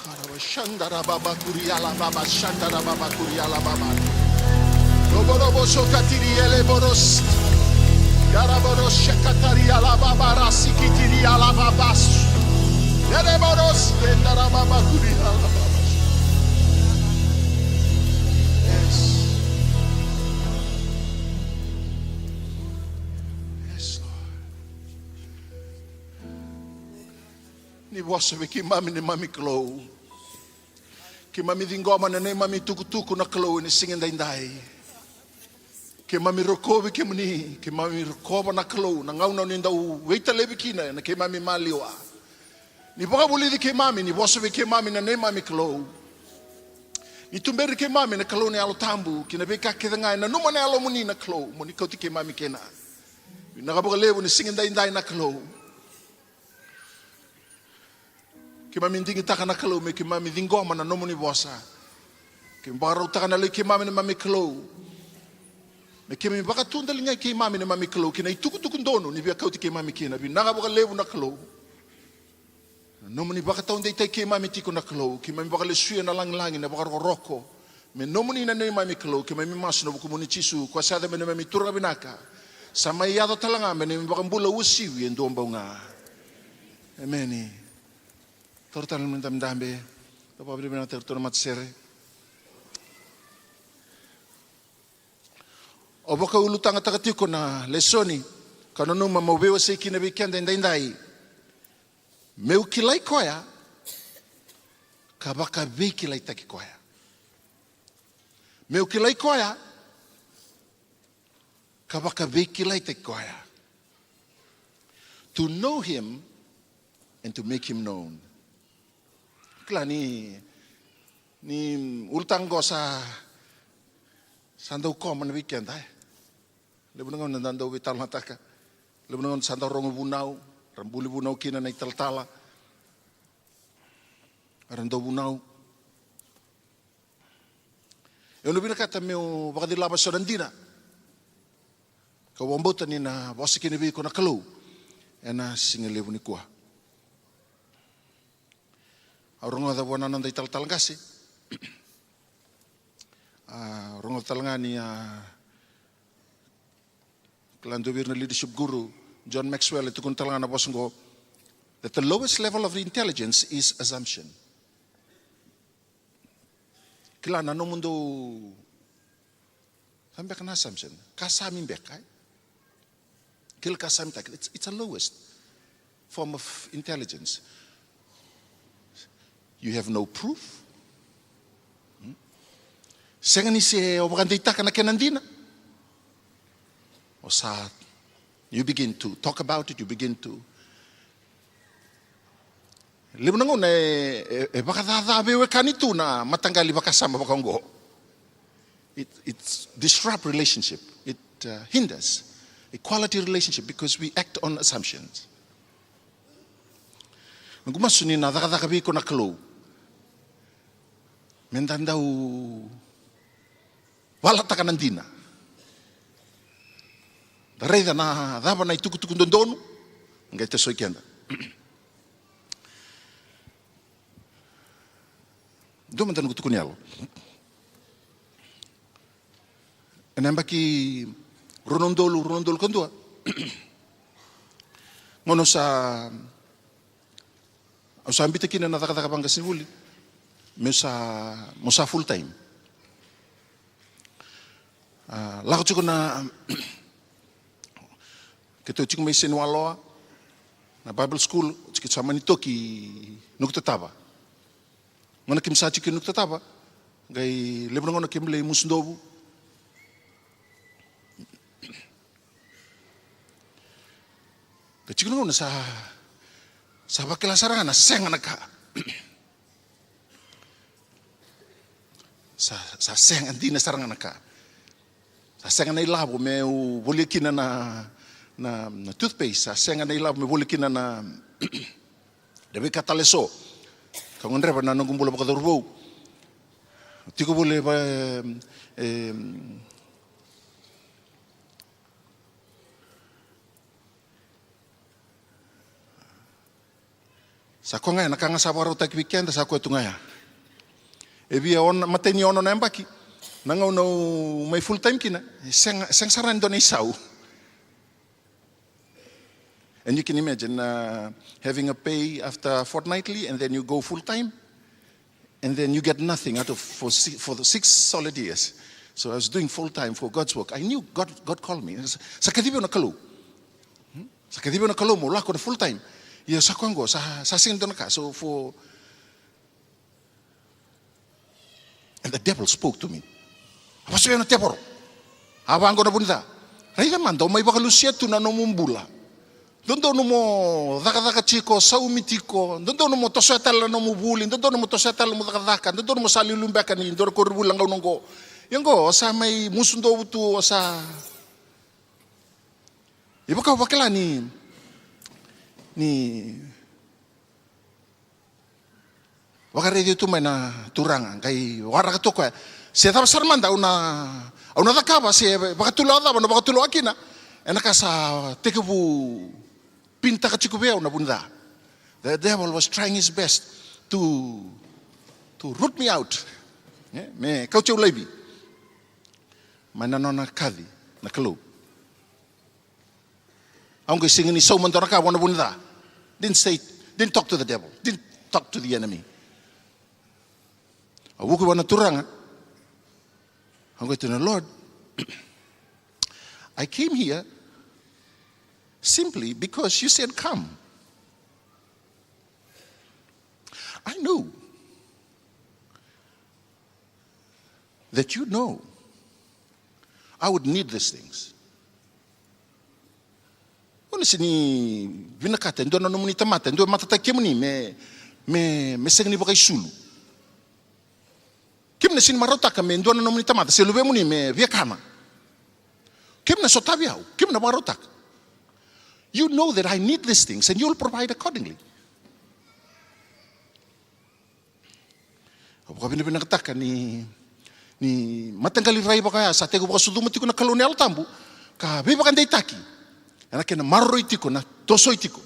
harawa shandara baba kuriala baba shandara baba kuriala baba Oboroboso katiri eleboros. Yaraboros shekatari alababa sikitiri alababas. Eleboros yendarababa kuri alababas. Yes. Yes, Lord. Ni bosa ki mami ni mami klo. Ki mami dingoma na mami tuku na klo ni singin dai. Ke mami rokovi ke mani, ke mami rokova na klo na ngau na nindau weita lebi kina na ke mami maliwa. Ni boka buli di ke mami ni bosa ke mami na mami klo. Ni tumberi ke mami na klo ni alo tambu kina beka ke ngai na numa na alo muni na klo muni koti ke mami kena. Na kaboka lebu ni singin dai na klo. Ke mami ndingi taka na klo me ke mami dingoma na nomu ni bosa. Ke mbara utaka na le ke mami na mami klo. Me ke mi baka tunda linga ke mami na mami klo kina ituku ndono ni bia kauti ke mami kina bi naga boka lebu na klo. Nomu ni baka taunde ite ke mami tiko na klo ke mami baka le suya na langlangi na baka roko. Me nomu ni na ne mami klo ke mami masu na buku muni chisu kwa sada me na mami turga binaka. Sama yado talanga me ne baka mbula usiwi endo mbonga. Ameni. Tortal mintam dambe. Dopo abri bina tertona matsere. O boka ulu tanga takatiko na lesoni kana numa mabewa se kina bikenda ndai meu kilai koya ka baka be kilai taki koya meu kilai koya ka baka be kilai taki koya to know him and to make him known kla ni ultango sa sandau koma na weekend ai lebu ngon nandau vital mataka lebu ngon sandau rongo bunau rambuli bunau kina na italtala rando bunau eu no bina kata meu vakadi laba sorandina ka wambota ni na bosi kini bi kona kalu ena singa lebu ni kuah aurongo da bona nanda italtala ngasi rongo talangani Kelanduwirna leadership guru John Maxwell itu kun talangana bosngo that the lowest level of intelligence is assumption. Kelana no mundo sampai kena assumption. Kasami bekai. Kil kasami tak. It's the lowest form of intelligence. You have no proof. Sengani se obagandita kana kenandina. O sa you begin to talk about it, you begin to libu nango e baka dada bewe kanitu na matangali baka sama baka ngo. It disrupt relationship. It hinders a quality relationship because we act on assumptions. Ngumasuni na dada biko na klo. Mendandau wala takanandina. Dareda na dava na ituku ndondonu ngai te soikenda. Doma dan kutuku nialo. Enamba ki ronondolu kondua. Ngono sa ambita kina na taka banga sinuli. Mosa full time. Lako chuko na keto chiko may sinwaloa na Bible school chiko sama nito ki nuktataba. Ngana kim sa chiko nuktataba gay lebron ngona kim le musundobu. Ke chiko ngona sa bakela saranga na senga na ka. Sa senga dina saranga na ka. Sa senga na ilabo me u bolikina na toothpaste, senga na ilab me bolikina na debe kataleso. Kangon reba na nungumbola baka dorbo. Tiko bole ba sa ko nga nakanga sa waro tak weekend sa ko tungaya. Ebi on mateni ono na mbaki. Nangaw no may full time kina. Sang saran doon isaw. And you can imagine having a pay after fortnightly and then you go full time. And then you get nothing out of for the 6 solid years. So I was doing full time for God's work. I knew God called me. Sa kadibo na kalu. Sa kadibo na kalu mo lako na full time. Iya sa kwango sa singdo na ka. So and the devil spoke to me. Apa sih na tepor? Abang ko na bunda. Raya man daw may bakalusia tu na numumbula. Dondo no mo daka chiko sa umitiko, dondo no mo tosetal no mo bulin, dondo no mo tosetal mo daka, dondo no mo salilumbakan ni ndor ko bulang gaw nonggo. Yang sa may musundo butu sa iba ka bakala ni wakare dito may na turangan kay wara ka to ko. Se tava sarmanda una dakaba se bakatulo da no bakatulo akina. Enaka sa tekebu pinta ka chikubeo na bunda. The devil was trying his best to root me out. Me kauche ulaibi. Mana nona kadi na kalu. Aunque singing so mantoraka wana bunda. Didn't talk to the devil. Didn't talk to the enemy. Awuku wana turanga. I'm going to the Lord. I came here simply because you said come. I knew that you know I would need these things. Ono sini vinakata ndo na nomuni tamata ndo matata kemuni me sengni bakai sulu. Kimna sin marotaka me ndo na nomuni tamata se lube muni me viakama. Kimna sotaviau, kimna marotaka. You know that I need these things and you'll provide accordingly. Apa bina kataka ni matanggali rai baka sa tego baka sudu matiko na kolonial tambu ka be baka ndai taki. Ana kena marro itiko na toso itiko.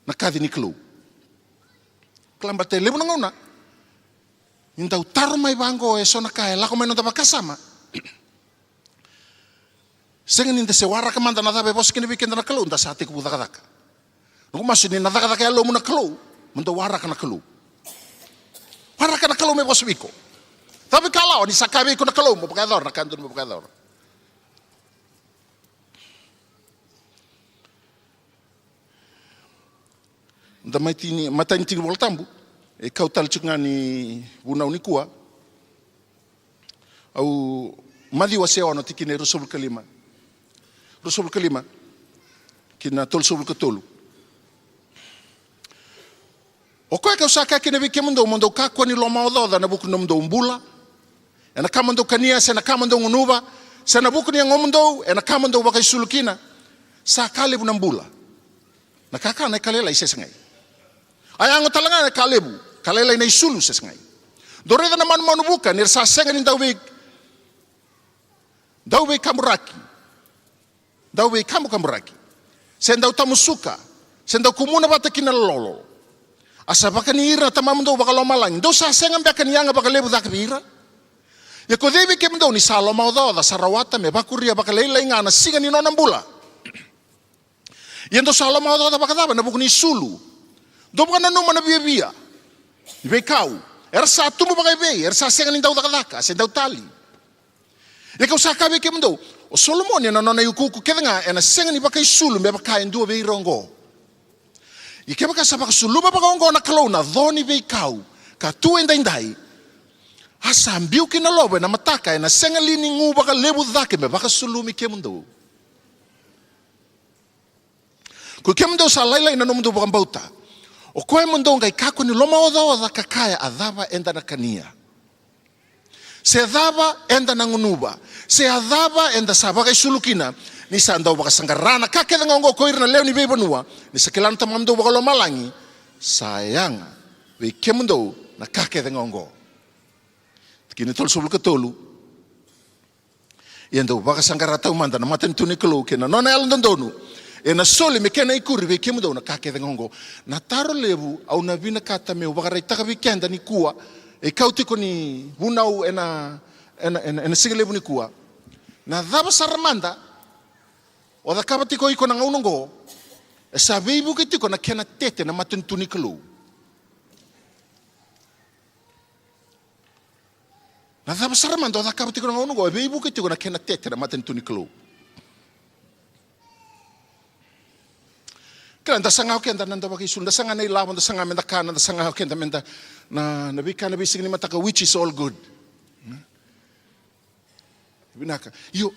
Na kadi ni klo. Klamba te lebu ngona. Inda utaro mai bango e sona ka la komeno da bakasama. Sengen inte se wara kamanda na tabe bos kini weekend na kalo nda sa ate ku daka. Nuku masu ni na daka lo muna kalo, munda wara kana kalo. Wara kana kalo me bos wiko. Tapi kalau ni sakabe ko na kalo mo pakador na kanto mo pakador. Nda maitini matani voltambu e kautal chungani bunau ni kuwa. Au madi waseo no tikine rusul kalima. Rusul kelima, kina tol subul ketolu. Okoe kau saka kina wiki mundo kakwa ni loma ododa na buku mundo umbula. Ena kamando kania sena kamando ngunuba, sena buku ni ngomundo ena kamando wakai sulukina. Sa kalebu nambula. Na kaka na kalela isesengai. Ayango talanga na kalebu, kalela ina isulu sesengai. Doreda na manu buka ni sa senga ni Dawe kamuraki. Dawe kamu kamuraki. Senda utamusuka. Senda kumuna bata kina lolo. Asa baka ni ira tamamundo baka lomalang. Do sa senga baka ni yanga baka lebu dak bira. Ya ko dewi kemdo ni sa loma da sarawata me bakuria baka leila ingana singa ni nonambula. Yendo sa loma da baka daba na buku ni sulu. Do baka nanu mana bia. Ibe kau. Era sa tumu baka ibe. Era sa senga ni dau daka senda utali. Ya kau sakabe kemdo. O Solomon na nona yukuku kedenga ena senga ni baka isulu me baka endu be rongo. Ike baka sa baka sulu baka ongo na kalona dhoni be kau ka tu endai. Asa ambiu kina lobe na mataka ena senga lini ngu baka lebu dhake me baka sulu mi kemundo. Ku kemundo sa laila ina nomundo baka bauta. O koe mundo ngai kako ni loma oda kakaya adhaba enda na kania. Se adhaba enda na ngunuba. Se adhaba enda sa baka isulukina. Ni sa andau baka sanggarana kake da ngongo koir na leo ni bebanua. Ni sa kilana tamamdo baka lomalangi. Sayanga. We kemundo na kake da ngongo. Kini tol subul ketolu. Iando baka sanggarata umanda na matan tuni kelu kena nona yalan dondonu. E na soli me kena ikuri we kemundo na kake da ngongo. Na taro lebu au na vina kata me baka raitaka weekenda ni kuwa. E kautiko ni bunau ena ena sigale buni kua. Na dava saramanda, o da kaba tiko iko na ngaunongo, e sa veibu ki tiko na kena tete na matentuni kalu. Na dava saramanda, o da kaba tiko na ngaunongo, e veibu ki tiko na kena tete na matentuni kalu. Kaya da sanga kenda nanda baki sun da sanga nei lawan da sanga menda kana da sanga kenda menda na bika na bising ni mataka which is all good. Binaka. Yo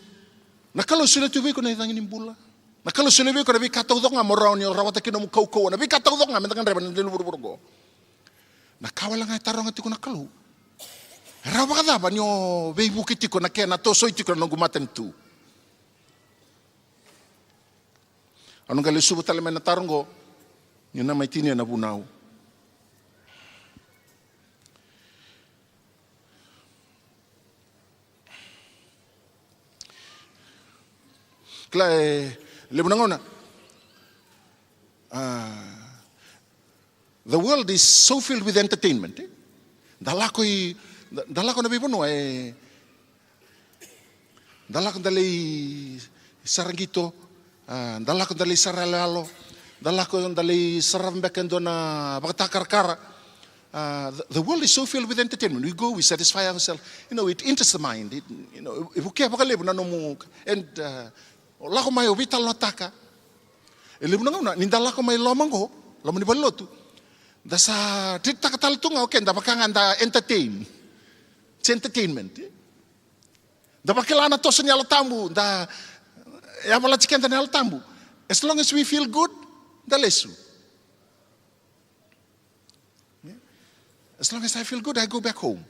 na kalau sila tu ko na itangin bula. Na kalau sila ko na bika tawdok nga morao ni rawata kino mo kau na bika tawdok nga menda kan reban ni buru-buru. Na kawala nga tarong ati ko na kalu. Rawa kada ba nyo beibu kiti ko na kaya na tosoy ti ko na gumaten tu. Anong gali subo talaman na taronggo, yun na may tinya na bunaw. Kaya, libo na ngona, the world is so filled with entertainment. Dala ko na bibono, dala ko dalay sarangito, dala ko dali saralalo, dala ko dali sarambeken do na bakatakar-kara. The world is so filled with entertainment. We go, we satisfy ourselves. It interests the mind. If we care about na nomu and la ko may vital no taka. Libu na nindala ko may lomango, lomani balotu. Da sa titakatal tunga okay, da bakangan da entertain. It's entertainment. Da bakilana to sa nyalo tamu da ya wala chicken dan hal tambu. As long as we feel good, dalesu. As long as I feel good, I go back home.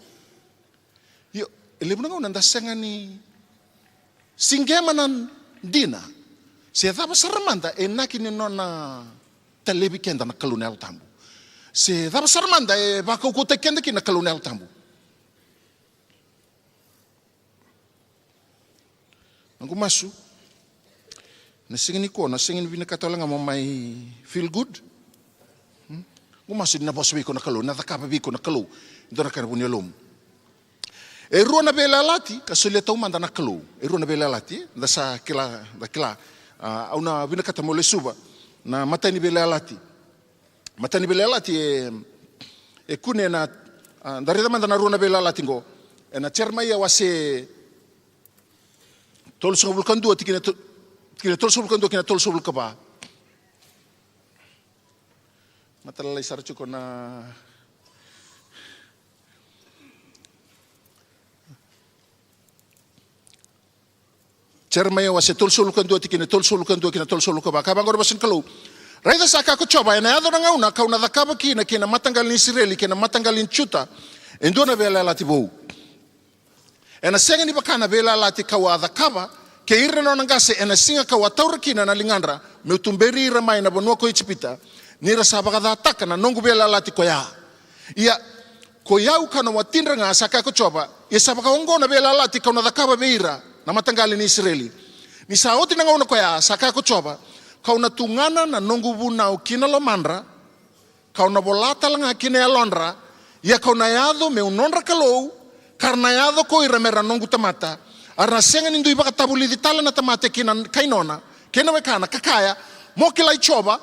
Yo, libu na nanda senga ni singemanan dina. Se dava saramanda e nakini nona telebi kenda na kalunel tambu. Se dava saramanda e bako ko te kenda ki na kalunel tambu. Nangu masu. Na singin ko, na singin vinakatolanga mo may feel good. Gumasid na boswi ko na kalu, na takapabi ko na kalu. Ito na karabun yalom. E ruo na belalati, kasulia tau manda na kalu. E ruo na belalati, da sa kila, au na vinakatamo le suba, na mata ni belalati. Mata ni belalati e kune na, dari da manda na ruo na belalati ngo, e na cermaya wase, tol sa bulkan dua, kina tol sobul kando kina tol sobul kaba. Matalay sarcho ko na cermaya wase tol sobul kando kina tol sobul kando kina tol sobul kaba. Kabang ora basin kalu. Raida sa ka ko choba na ado nga una kauna da kaba kina matanggal ni Israeli kina matanggal ni chuta. Endo na bela lati bo. Ena senga ni bakana bela lati kawa da kaba. Ke ira no nangase ena singa ka wataura kina na lingandra me utumberi ira mai na bonua ko ichipita nira sabaka da taka na nongu bela lati koya ia koya ukana watindra nga saka ko choba ia sabaka ongo na bela lati ka na dakaba beira na matangali ni Israeli ni saoti na ngona koya saka ko choba ka na tungana na nongu buna ukina lo mandra ka na bolata langa kina ya londra ia ka na yado me unonra kalou karna yado ko ira mera nongu tamata. Arna senga nindu iba katabuli di tala na tamate kina kainona, kena wekana kakaya, mo kilai choba,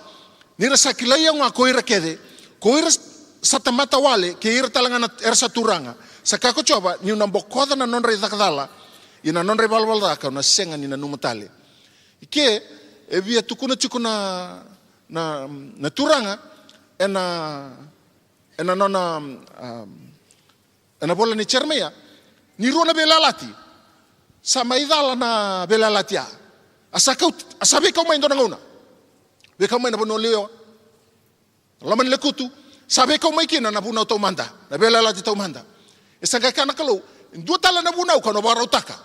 nira sa kilai ang ako ira kede, ko ira sa tamata wale, ke ira talanga na era sa turanga, sa kako choba, ni unambokoda na nonre dakdala, ina nonre balbalda na senga ni na numutale. Ike, e via tukuna chukuna na turanga, ena nona, ena bola ni cermeya, ni ruona belalati. Sama idala na belalatia. Asabi kau main dona ngona. Be kau main na bono leo. Laman lekutu. Sabi kau main kina na bunau tau manda. Na belalati tau manda. Esangka kana kalau dua tala na bunau kano barau taka.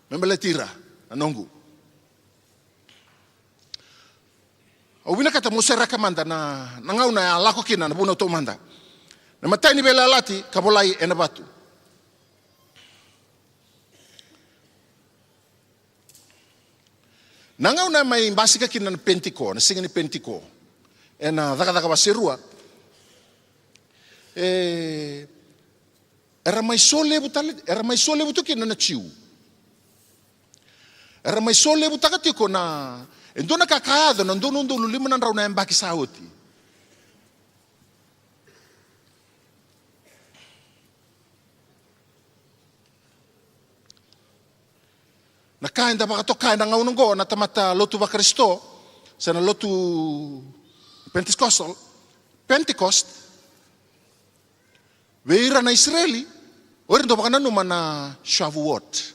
Membeletira anongu. Awina kata musera kamanda na ngauna lako kina na bunau tau manda. Na matai ni belalati kabolai enabatu. Nangau na may basika kina na pentiko, na singa ni pentiko. E na daka-daka basirua. era mai solevu talit, era mai solevu tu kina na chiu. Era mai solevu takatiko na endona kakado na ndono ndolo lima na rauna embaki sauti. Na kainda baka to kainda ngaunongo na tamata lotu ba Kristo sa na lotu Pentecost veira na Israeli ori ndo baka nanuma na Shavuot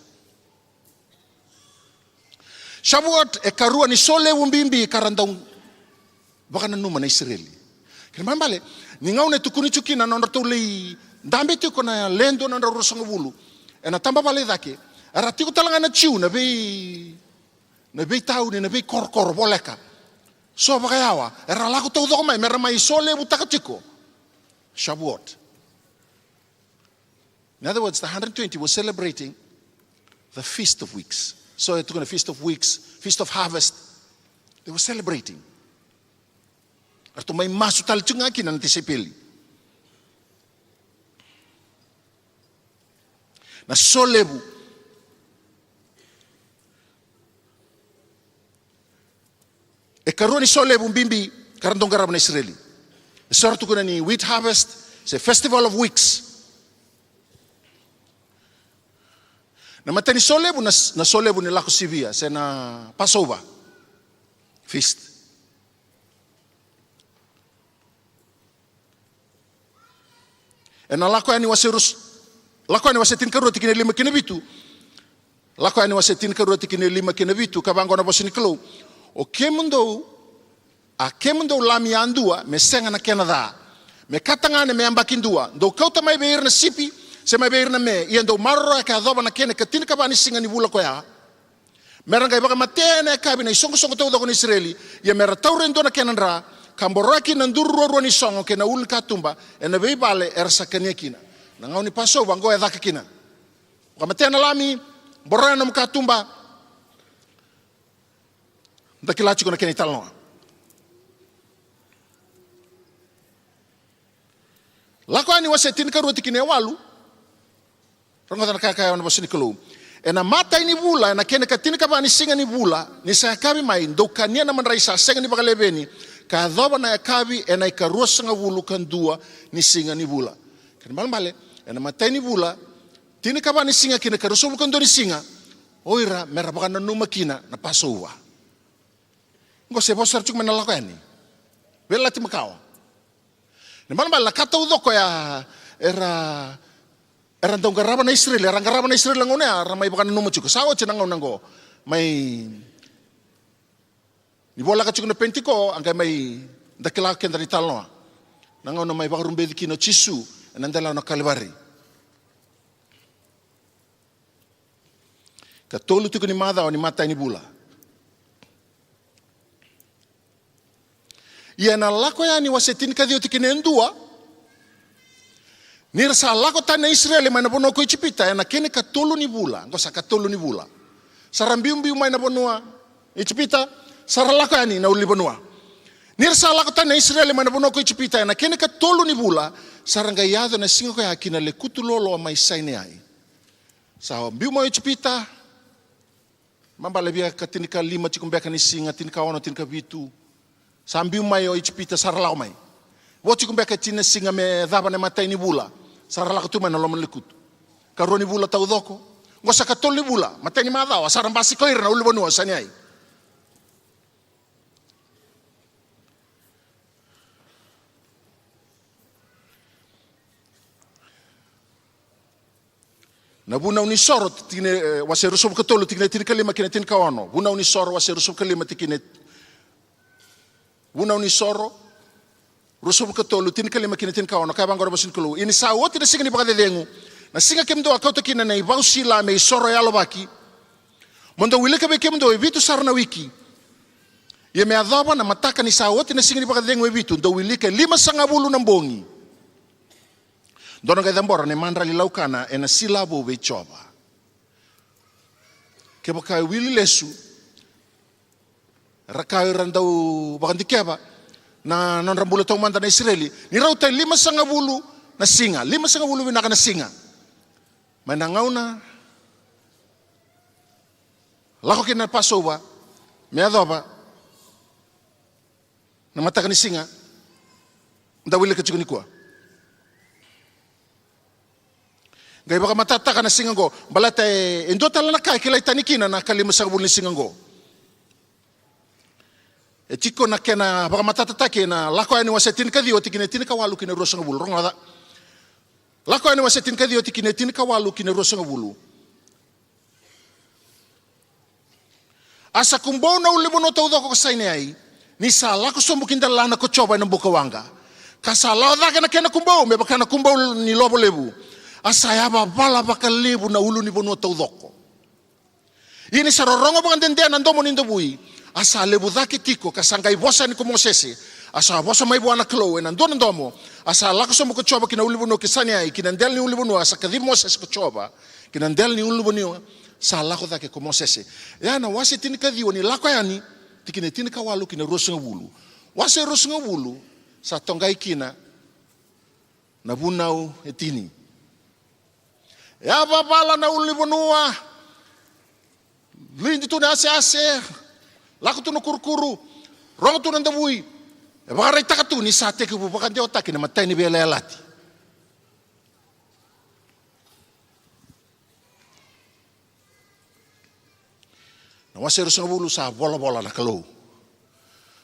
e karua ni sole umbimbi karandong baka nanuma na Israeli kaya mambale ni ngaune tukuni chukina na ndartuli dambe tiko na lendo na ndarusanga bulu e na tamba bale dake aratiku talanga na chiu na bei tau ni na bei kor boleka so bakayawa era laku tau doko mai mera mai sole butakatiko Shavuot. In other words, the 120 were celebrating the Feast of Weeks. So it took a Feast of Weeks, Feast of Harvest. They were celebrating. Arto may masu talchunga kina nantisipili. Na solebu. E karuni solebu mbimbi karandong garab na Israeli. Sortu kuna ni wheat harvest, it's a festival of weeks. Na matani solebu na solebu ni lako sivia, sa na Passover feast. E na lako yani wasetin karuati kine lima kine vitu. Lako yani wasetin karuati kine lima kine vitu, kabango na bosini klo. O kemundo lami andua me senga na Canada. Me katangane me ambakindua. Do kauta mai beir na sipi, se mai beir na me. Ian do marro ka adoba na kene katin ka bani singa ni bula ko ya. Meranga ibaka matene ka bina isongo tau ko ni Israeli. Ya mera taurendo na kenandra, kamboraki na nduru ni songo ke na ul katumba, e na bei bale ersa kenia. Na ngau ni paso bango e daka kina. Ka matene lami borana na mukatumba. Dakilachi ko na keni talnoa. Lako ani wasetin karuati kine walu. Rongota na kakaya wana basini kalo. E na mata ini bula, e na kene katin ka bani singa ni bula, ni sa kabi mai, ndo kania na manraisa senga ni bakalebeni, ka adhoba na kabi e na ikarua sanga wulu kandua ni singa ni bula. Kene malmale, e na mata ini bula, tini ka bani singa kine karusa wulu kandua ni singa, oira mera baka na numa kina na Passover. Ngo se posar chuk mena lako yani. Vela ti makawa. Ni mana la kata udoko ya era ndong garaba na Israel, era garaba na Israel ngone ara mai baka numa chuk. Sawo chena ngonango mai ni bola ka chuk na Pentiko angkai mai dakila kendra ni talnoa. Nangono mai baka rumbe dikino chisu nandela no Kalvari. Ka tolu tuku ni mada o ni mata ni bula. Ia na lako yani wasetin kadio tikine ndua. Nira sa lako tana Israel mai na bono ko Echipita na kene ka tolu ni bula, ngosa ka tolu ni bula. Sarambiu mai na bonoa Echipita, sara lako yani na uli bonoa. Nira sa lako tana Israel mai na bono ko Echipita na kene ka tolu ni bula, saranga yado na singo ka akina le kutulolo mai saine ai. Sa mbiu mai Echipita, mamba lebia katinika 5 chikumbeka ni singa tinika 1 tinika 2. Sambiu mai o Echipita sarala mai. Wochi kumbeka tina singa me dhaba ne matai ni bula. Sarala tu mai na lomon lekut. Karoni bula tau doko. Ngosa katoli bula, matai ni madhawa sarambasi koir na uli bonua sanyai. Na buna unisoro tine waserusum katolu tine kalima kine tin kawano. Buna unisoro waserusum kalima tikine. Buna unisoro rusum katolu tin kalima kine tin kawano kaya bangora basin kulu. Ini sawo tine singa ni bakadedengu. Na singa kemdo akauta kina na ibau sila me isoro yalo baki. Mondo wileka be kemdo evitu sarna wiki. Ye me adhaba na mataka ni sawo tine singa ni bakadedengu evitu. Ndo wilika 5 sangabulu nambongi. Dono ga dambora ne mandra li laukana e na silabo be choba. Ke baka wili lesu rakai randau bakandikeba na non rambula tau manda na Israeli ni rauta 5 sangabulu na singa 5 sangabulu winaka na singa May nangauna. Lako kina Passover. May adoba. Namata ka ni singa. Dawili ka ni kuwa. Gaya baka matataka na singa go. Balata indo tala na kaya kilay tanikina na kalima sa kabul ni singa go. Chiko na kena baka matatatake na lako ani wasetin ka dio tikine tin ka walu kine rosang bulu. Rong ada. Lako ani wasetin ka dio tikine tin ka walu kine rosang bulu. Asa kumbau na ulibo no tau doko kasaini ai. Ni sa lako sombukin dalana ko coba ng bukawanga. Kasalaw da kana kena kumbau me baka na kumbau ni lobo lebu. Asaya bala baka lebu na ulu ni bono tau doko. Ini sarorongo baka dendean andomo nindo bui. Asa lebu daki tiko kasangkai bosa ni kumosese. Asa bosa mai buana klo en andon andomo. Asa lako sombu ko coba kina ulibo no kisani ai kinandel ni ulibo no asa kadhi moses ko coba. Kinandel ni ulibo ni sa lako daki kumosese. Ya na wasi tini kadhi ni lako yani tikine tini kawalu kina rosunga bulu. Wasi rosunga bulu sa tongai kina na bunau etini. Ya babala na ulibonua. Lindi tu na ase. Lako tu na kurkuru. Rongo tu na ndabui. E baka rai taka tu ni sa teke bubakan dia otaki na matay ni bela alati. Na wasi rosunga bulu sa bola-bola na kalau.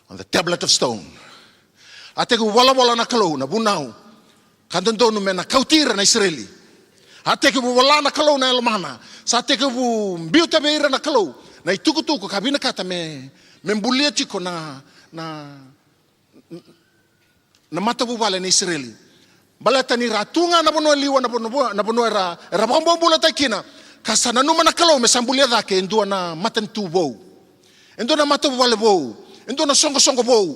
On the tablet of stone. Ate ku bola-bola na kalau na bunau. Kandandonu me na kautira na Israeli. Ate ku bola na kalau na elmana. Sa ate ku biuta beira na kalau. Na ituku-tuku kabina kata me membulia chiko na mata bubale na Israeli. Balata ni ratunga na bono liwa na bono era bombo bula takina. Kasa na numa na kalau me sambulia dake endua na matentu bou. Endua na mata bubale bou. Endua na songo-songo bou.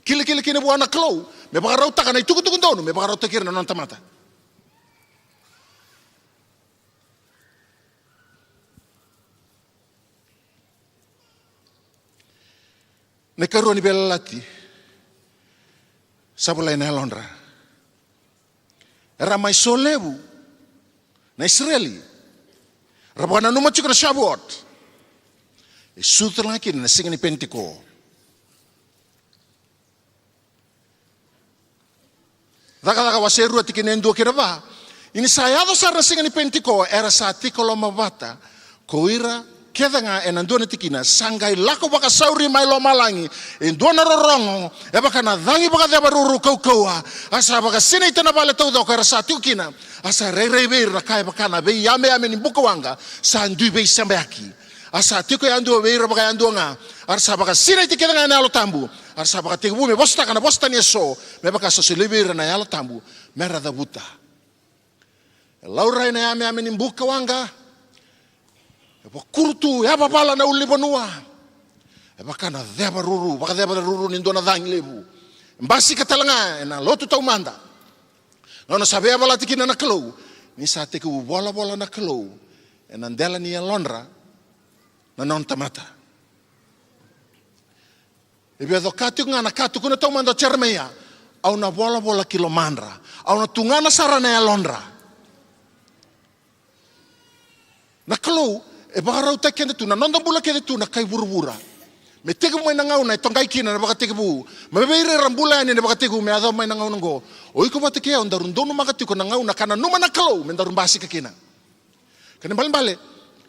Kili-kili kini buana kalau. Me baka rauta ka na ituku-tuku dono. Me baka rauta kira na nonta mata. Nekaruan ni bela lati. Sabulay na Londra. Era may solebu. Na Israeli. Rabaka na numat na Shavuot. Sutra laki na singa ni Pentiko. Daka waseru ati kinendo kiraba. Ini sayado sa singa ni Pentiko era sa tikolo mabata. Koira keda nga enandona tikina sangai lako baka sauri mai lo malangi endona rorongo e baka na dangi baka deba ruru kau asa baka sina itana bale tau do kara sa tikina asa rei beir na kai baka na be yame ni bukawanga sa ndu be sambaki asa tiko yandu beir baka yandu nga asa baka sina tikina nga nalo tambu asa baka tiku me bosta kana bosta ni so me baka so silibir na yalo tambu mera da buta laura na yame ni bukawanga kurtu ya babala na ulibonua e baka na deba ruru baka deba ruru nindo na dang lebu mbasi katalanga na lotu tau manda no sabe bala tikina na klo ni sa te ku bola na klo e na ndela ni Londra na non tamata e be do katu ngana katu kuna tau manda chermeya au na bola kilomandra au na tungana sarana ya Londra na klo e baka rauta kende tu na nonda bula kende tu na kai burubura me teke mo na ngau na tongai kina na baka teke bu me beire rambula ni na baka teke me ado mai na ngau ngo oi ko bate ke on darun donu maka tiko na ngau na kana numa na kalau me darun basi ke kina kana bale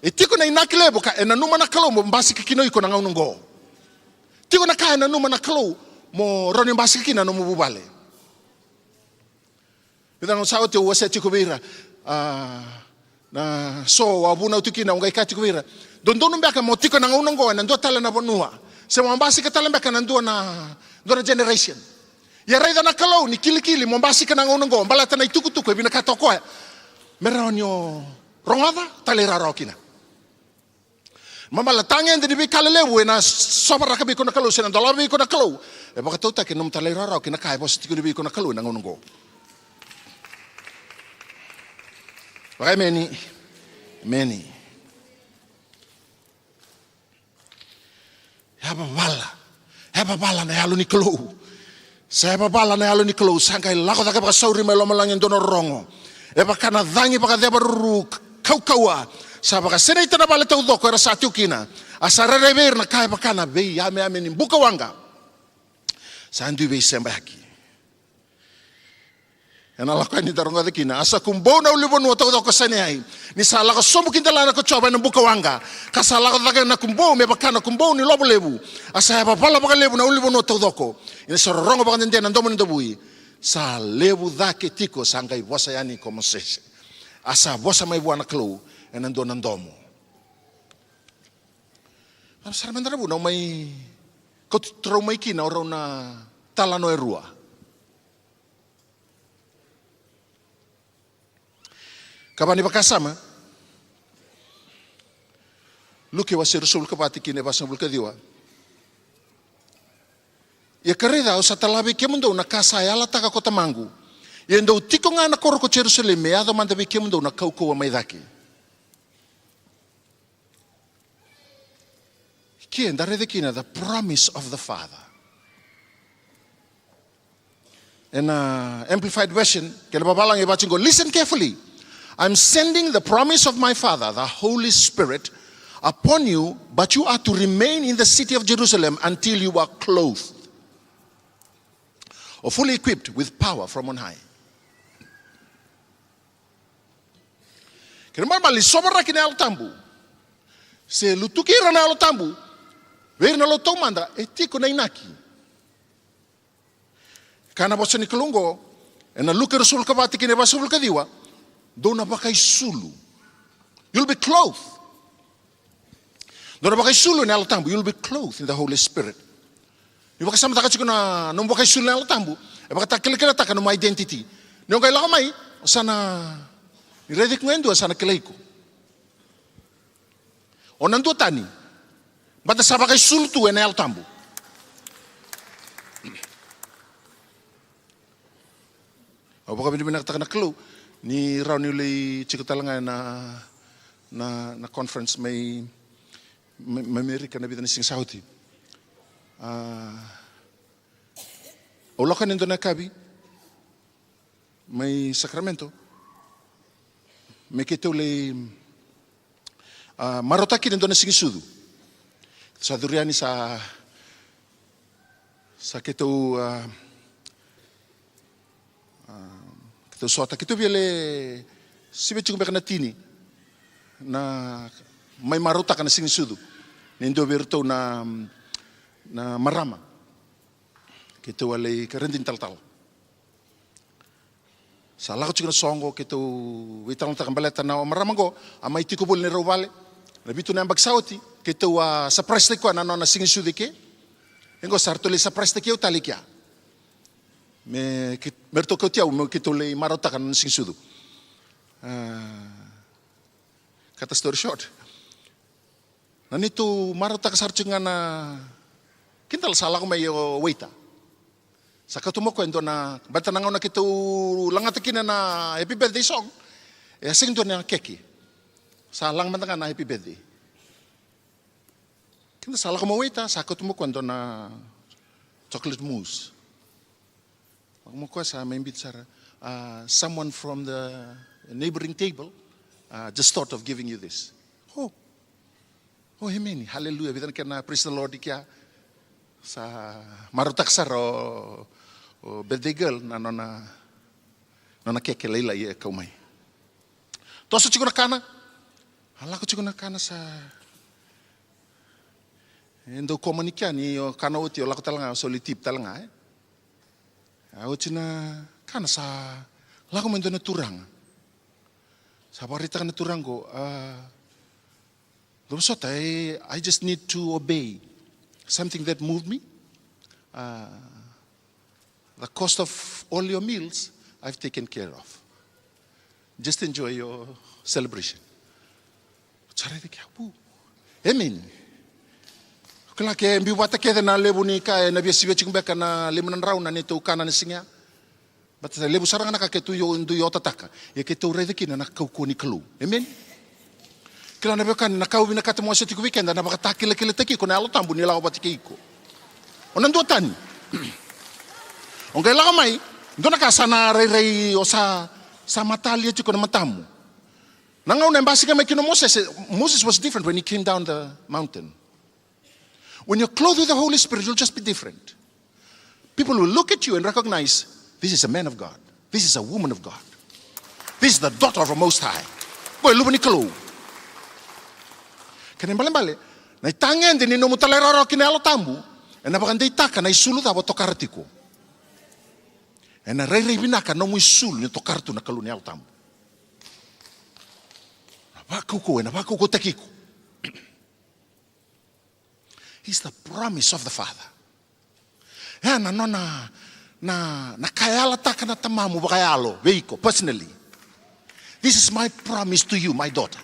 e tiko na inakile boka e na numa na kalau mo basi ke kino iko na ngau ngo tiko na kai na numa na kalau mo roni basi ke kina no mo bubale bidang sawo te wase tiko beira na so abuna utukina ungai kati kuira dondono mbaka motiko na ngau ngo na ndo tala na bonua se mombasi ka tala mbaka na ndo na generation ya raida na kalau ni kili mombasi ka na ngau ngo balata na ituku-tuku bina ka toko meronyo rongada talera rokina mama la tangen de bi kalelewu na sobara ka bi ko na kalau se na dollar bi ko na kalau e baka tota ke num talera rokina kai bos tiku bi ko na kalau na ngau ngo Baka many. Haba bala na halo ni klo. Sa haba bala na halo ni klo. Sangkai lako taka baka sauri mai loma langin dono rongo. E pakana dhangi pakadea baruru kaukaua. Sa baka sena itana bale tau doko era sa tiukina. Asa rerever na kai pakana bei ame ni Bukawanga. Sa andu bei semba haki. Ena lakuan ni taronga de kina asa kumbau na ulibon wa tau doko sene ai. Ni sa laka somu kintalana ko coba na Bukawanga. Ka sa laka daga na kumbau me pakana kumbau ni lobo lebu. Asa pa pala baka lebu na ulibon wa tau doko. Ina sa rongo baka ndende na ndomo ni ndobui. Sa lebu dhake tiko sa ngai bosa yani como sese. Asa bosa mai buana klu enando nandomo. Ang sarang mandara bu na may kau mai kina ora na talano erua. Kabani bakasama. Luke wa serusul kapati kine basang bulka diwa. Ya kareda o satalabe ke mundo na kasa ya la taka kota mangu. Ya ndo tiko nga na koro ko Jerusalem me ado manda be ke mundo na kauko wa maidaki. Ki ndare de kina the promise of the Father. In amplified version, ke babalang e bachingo, listen carefully. I'm sending the promise of my Father, the Holy Spirit, upon you, but you are to remain in the city of Jerusalem until you are clothed or fully equipped with power from on high. Kira mali sobra kini al tambu. Se lutukira na al tambu, ver na lo tomanda etiko na inaki. Kana bosa ni kelungo, ena luke rasul kabati kini basul kadiwa, dona bakai sulu. You'll be clothed. Dona bakai sulu na al tambu, you'll be clothed in the Holy Spirit. Ni baka sama taka na no baka sulu na al tambu, e baka takilekela taka no identity. Ni ngai la mai sana ni redik ngendo sana keleiko. Onan tu tani. Bata sa baka sulu tu na al tambu. O baka bini taka na kelu ni raw ni uli chikutalanga na conference may Amerika na bitan sing Saudi. Olokan na kabi may Sacramento may kito le marotaki na sing sudu sa duriani sa kito kito sota kito biele sibe chung bekana tini na may marotaka na sing sudu nindo berto na marama. Kito walay karendin tal-tal. Sa lakot siguro songo kito witang takambaleta na marama ko amay tikubol ni Rawale. Nabito na ang bagsawti kito sa preste ko na singisude ke. Engo sarto le sa preste ke utali kya. Merto ko tiyaw mo kito le marota kan singisudo. Kata story short. Nanito marota kasarcho nga na kintal salah ko may waita. Sa katumo kwento na bata nangaw na kito langatakin na happy birthday song. E sing doon na keki. Sa lang man na happy birthday. Kintal salah ko may waita. Sa katumo kwento na chocolate mousse. Pag mo ko sa may imbit sa someone from the neighboring table just thought of giving you this. Oh, amen. Hallelujah. Bitan ka na praise the Lord ikya sa marutaksar o birthday girl na keke leila ye kaumay. Toso chigo na kana. Hala ko chigo na kana sa endo komunikya ni kana uti o lako talanga solitip talanga uti na kana sa lako mendo na turang. Sa parita ka na turang ko I just need to obey something that moved me. The cost of all your meals, I've taken care of. Just enjoy your celebration. Amen. Kala ke mbiwata ke na lebu ni ka na biasiwe chikumbeka na limunan raw na nito kana ni singa. But lebu sarang na ka ketu yo ndu yo tataka. Ye ketu redeki na nakauko ni kalu. Amen. Kila na bekan na kau bina kata mo sa tiku weekend na bakatakile kile taki ko na alo tambu nila ko batiki ko. Onan do tani. Ongay la mai, do na kasana rei o sa sa matalia tiko na matamu. Nangaw na embasi kama kino Moses was different when he came down the mountain. When you're clothed with the Holy Spirit, you'll just be different. People will look at you and recognize, this is a man of God. This is a woman of God. This is the daughter of the Most High. Boy, lupa ni kalau. Kaya bale-bale, na itangen din ino mo taleraro kinalo tambu, e na bakanda itaka na isulu tabo tokartiko. E na rei binaka no mo isulu ni tokartu na kalu ni al tambu. Na bakuko takiko. He's the promise of the Father. Ya na kayala taka na tamamu bakayalo, veiko, personally. This is my promise to you, my daughter.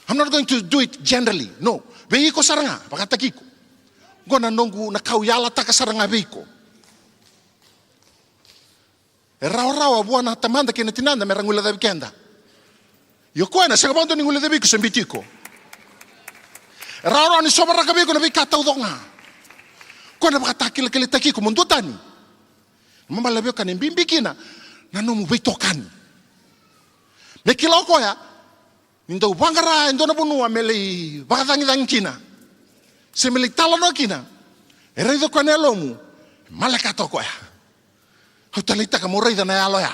I'm not going to do it generally. No. Veiko saranga, pakatakiko. Gona nongu na kauyala taka saranga veiko. E rao buona tamanda kina tinanda merangula da weekenda. Yo koena sa kabondo ni ngula da veiko sembitiko. E rao ni sobra ka veiko na veika taudonga. Kona pakatakila kile takiko mundutani. Mamala veiko kan bimbikina na nomu veitokani. Mekilo koya Indo wangara indo na bunua mele bakatangi kina. Se mele talano kina. Era ido kanelo mu. Malaka toko ya. Hotelita ka moreida na yalo ya.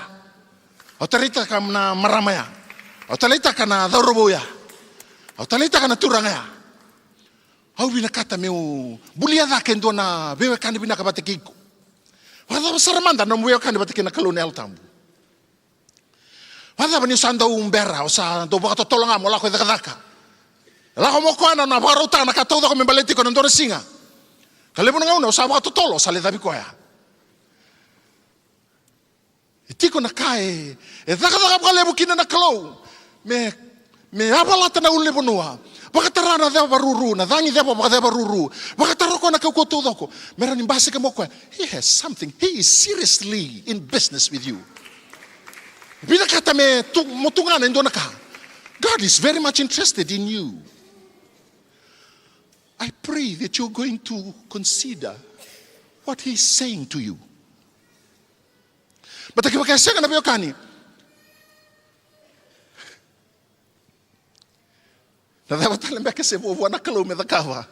Hotelita ka na marama ya. Hotelita ka na dorobo ya. Hotelita ka na turanga ya. Au bina kata meu bulia da kendo na bewe kani bina ka batekiko. Wada saramanda no bewe kani batekina kalonel tambu. Wala ba ni sanda umbera o sa do baka tolonga mo la ko daka. La ko mo ko na baruta na katodo ko membaleti ko ndore singa. Kale mo nga una sa baka tolo sa le dabi ko ya. Itiko na kai e daka kale mo kina na klo. Me abalata na ulle bonua. Baka tarana de baruru na dangi de baka de baruru. Baka taroko na ko todo ko. Meron imbase ka mo ko. He has something. He is seriously in business with you. God is very much interested in you. I pray that you're going to consider what he's saying to you. But I say na biokani. Na dapat talang beka se bo na kalo me da kawa.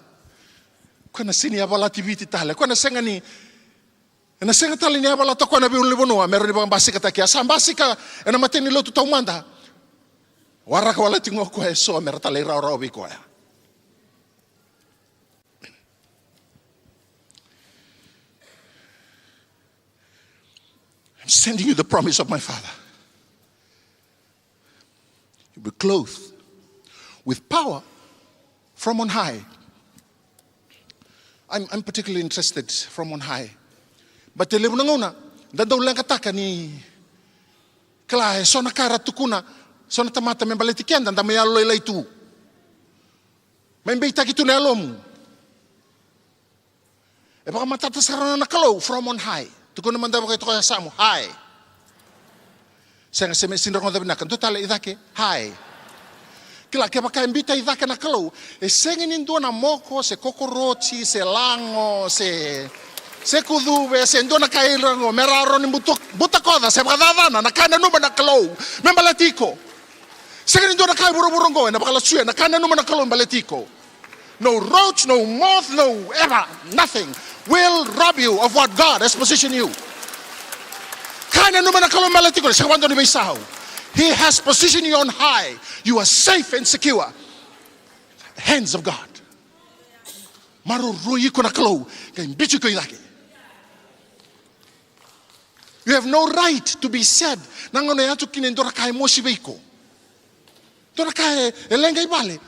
Kana sini abala tiviti tale. Kana senga ni na senga tali ni abala to kona biun libonoa meron ibang basika takia sa basika na mateni lo tu taumanda waraka wala tingo ko eso mer tali rao bi ko ya. I'm sending you the promise of my Father. You'll be clothed with power from on high. I'm particularly interested from on high. But the lebu ngona dadaw lang kataka ni kala sona kara tukuna sona tamata membaleti kenda ndame yalo ilay tu membeita kitu na alom e baka matata sarana na kalo from on high tukuna mandaba kay to kaya samo high senga seme sindro ngada binakan total idake high kila ke baka imbita idake na kalo e sengin indo na moko se kokorochi se lango se kudube se ndo na kailango meraro ni butakoda se badadana na kana numa na kalo membaletiko se ndo na kai buruburungo na bakala suya na kana numa na kalo membaletiko. No roach, no moth, no ever, nothing will rob you of what God has positioned you. Kana numa na kalo membaletiko se kwando ni meisao. He has positioned you on high. You are safe and secure. Hands of God. Marurui ko na kalo kay bichu ko idake. You have no right to be sad. Nangono yato kinendora kai mosibeiko. Dora kai elenga ibale.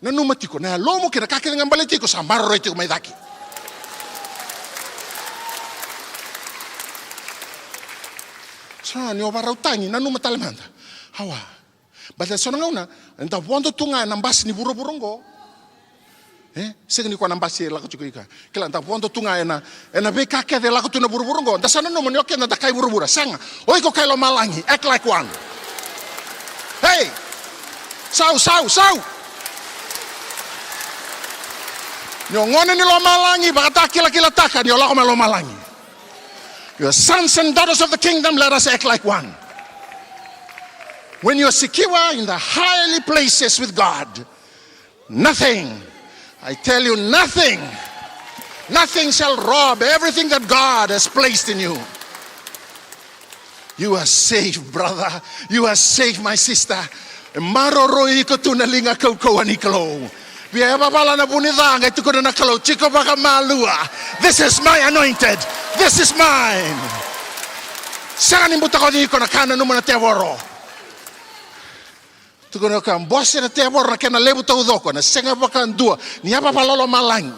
Na numatiko na lomo kina kake ng baletiko sa marro ito may daki. Sa ni obarautangi na numatalamanda. Hawa. Bada so nangauna nda bondo tunga nambas ni buro-burongo. Segni kwa nambasi la kuchuko ika. Kila nda bondo tunga ena beka ke de la kutuna buru-burungo. Nda sana no monyoke na dakai buru-bura sanga. Oi ko kailo malangi, act like one. Hey! Sau. Nyongone ni lo malangi baka kila taka ni lo malangi. You are sons and daughters of the kingdom, let us act like one. When you are secure in the highly places with God, nothing, I tell you, nothing shall rob everything that God has placed in you. You are safe, brother. You are safe, my sister. Maroroi ko tunalinga kau anikalo. This is my anointed. This is mine. Saan imbuta ko di ko nakana numa na teworo. Tukono ka bosse na teworo na kena lebu tau doko na senga bakan dua ni apa palolo malang.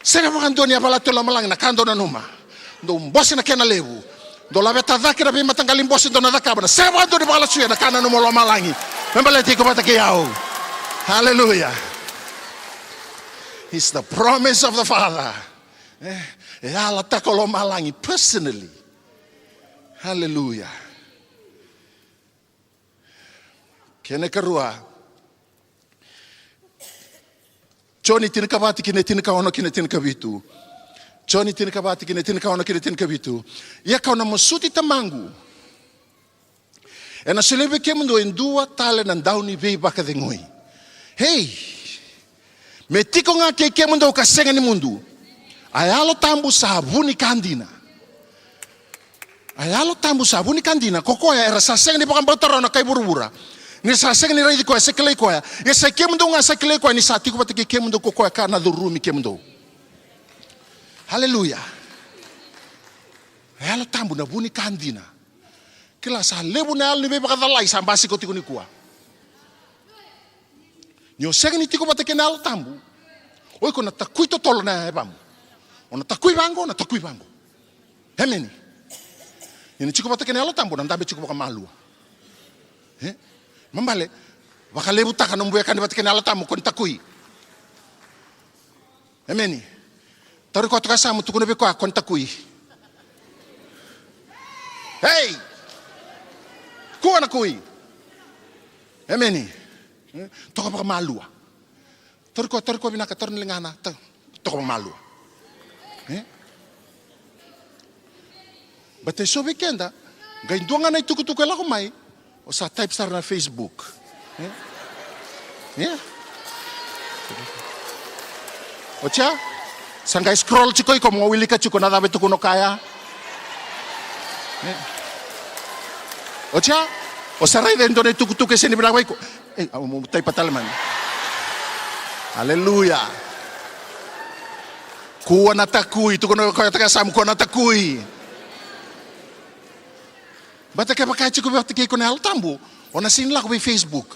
Senga bakan dua ni apa latolo malang na kando na numa. Do bosse na kena lebu. Do la beta daki na bima tanggalim bosse do na daka na senga bakan dua di bala suya na kana numa lo malangi. Membaleti ko bata kiyao. Hallelujah. It's the promise of the Father. Ala takolo malangi personally. Hallelujah. Kene karua. Johnny tinikabati kine tinikaono kine tinikabitu. Johnny tinikabati kine tinikaono kine tinikabitu. Ia kau na musuti tamangu. E na selebe ke mundo in dua tale nan dauni vei baka dengoi. Hey. Me tiko nga ke mundo ka senga ni mundu. Ayalo tambu sabuni kandina. Ayalo tambu sabuni kandina. Kokoya era saseng ni pakan botoro na kai burubura. Ni saseng ni rai ko sekele ko ya. Ya ke mundo nga sekele ko ni sati ko patike ke mundo kokoya kana durumi ke mundo. Hallelujah. Ayalo tambu na buni kandina. Kila sa lebu na ni be pakadalai sambasi ko tiko ni kuwa. Nyo seng ni tiko patike na alo tambu. Oi ko na takui to tolo na ebamu. Ona takui bango, na takui bango. Hemeni. Ini chico patake na alo tambo, namdabe chico baka malua. Mambale, baka lebu taka nombuya kan patake na alo tambo kon takui. Hemeni. Taru ko toka samu tukune be ko kon takui. Hey! Kuwa na kui. Hemeni. Toka baka malua. Taru ko binaka taru nilingana, toka baka malua. But so weekenda, gainduanga na itukutuku ela kumai, o sa type star na Facebook. Yeah. Ocha, sangay scroll chikoy ko mga wili ka chiko na dapat tukuno kaya. Ocha, o sa ray dendo na itukutuku sa nibinaway ko. Umutay patalaman. Hallelujah. Kuwa na takui, tukuno kaya takasam kuwa na takui. Bata kaya pakai chico bata kaya ko na altambo o na sinla ko by Facebook.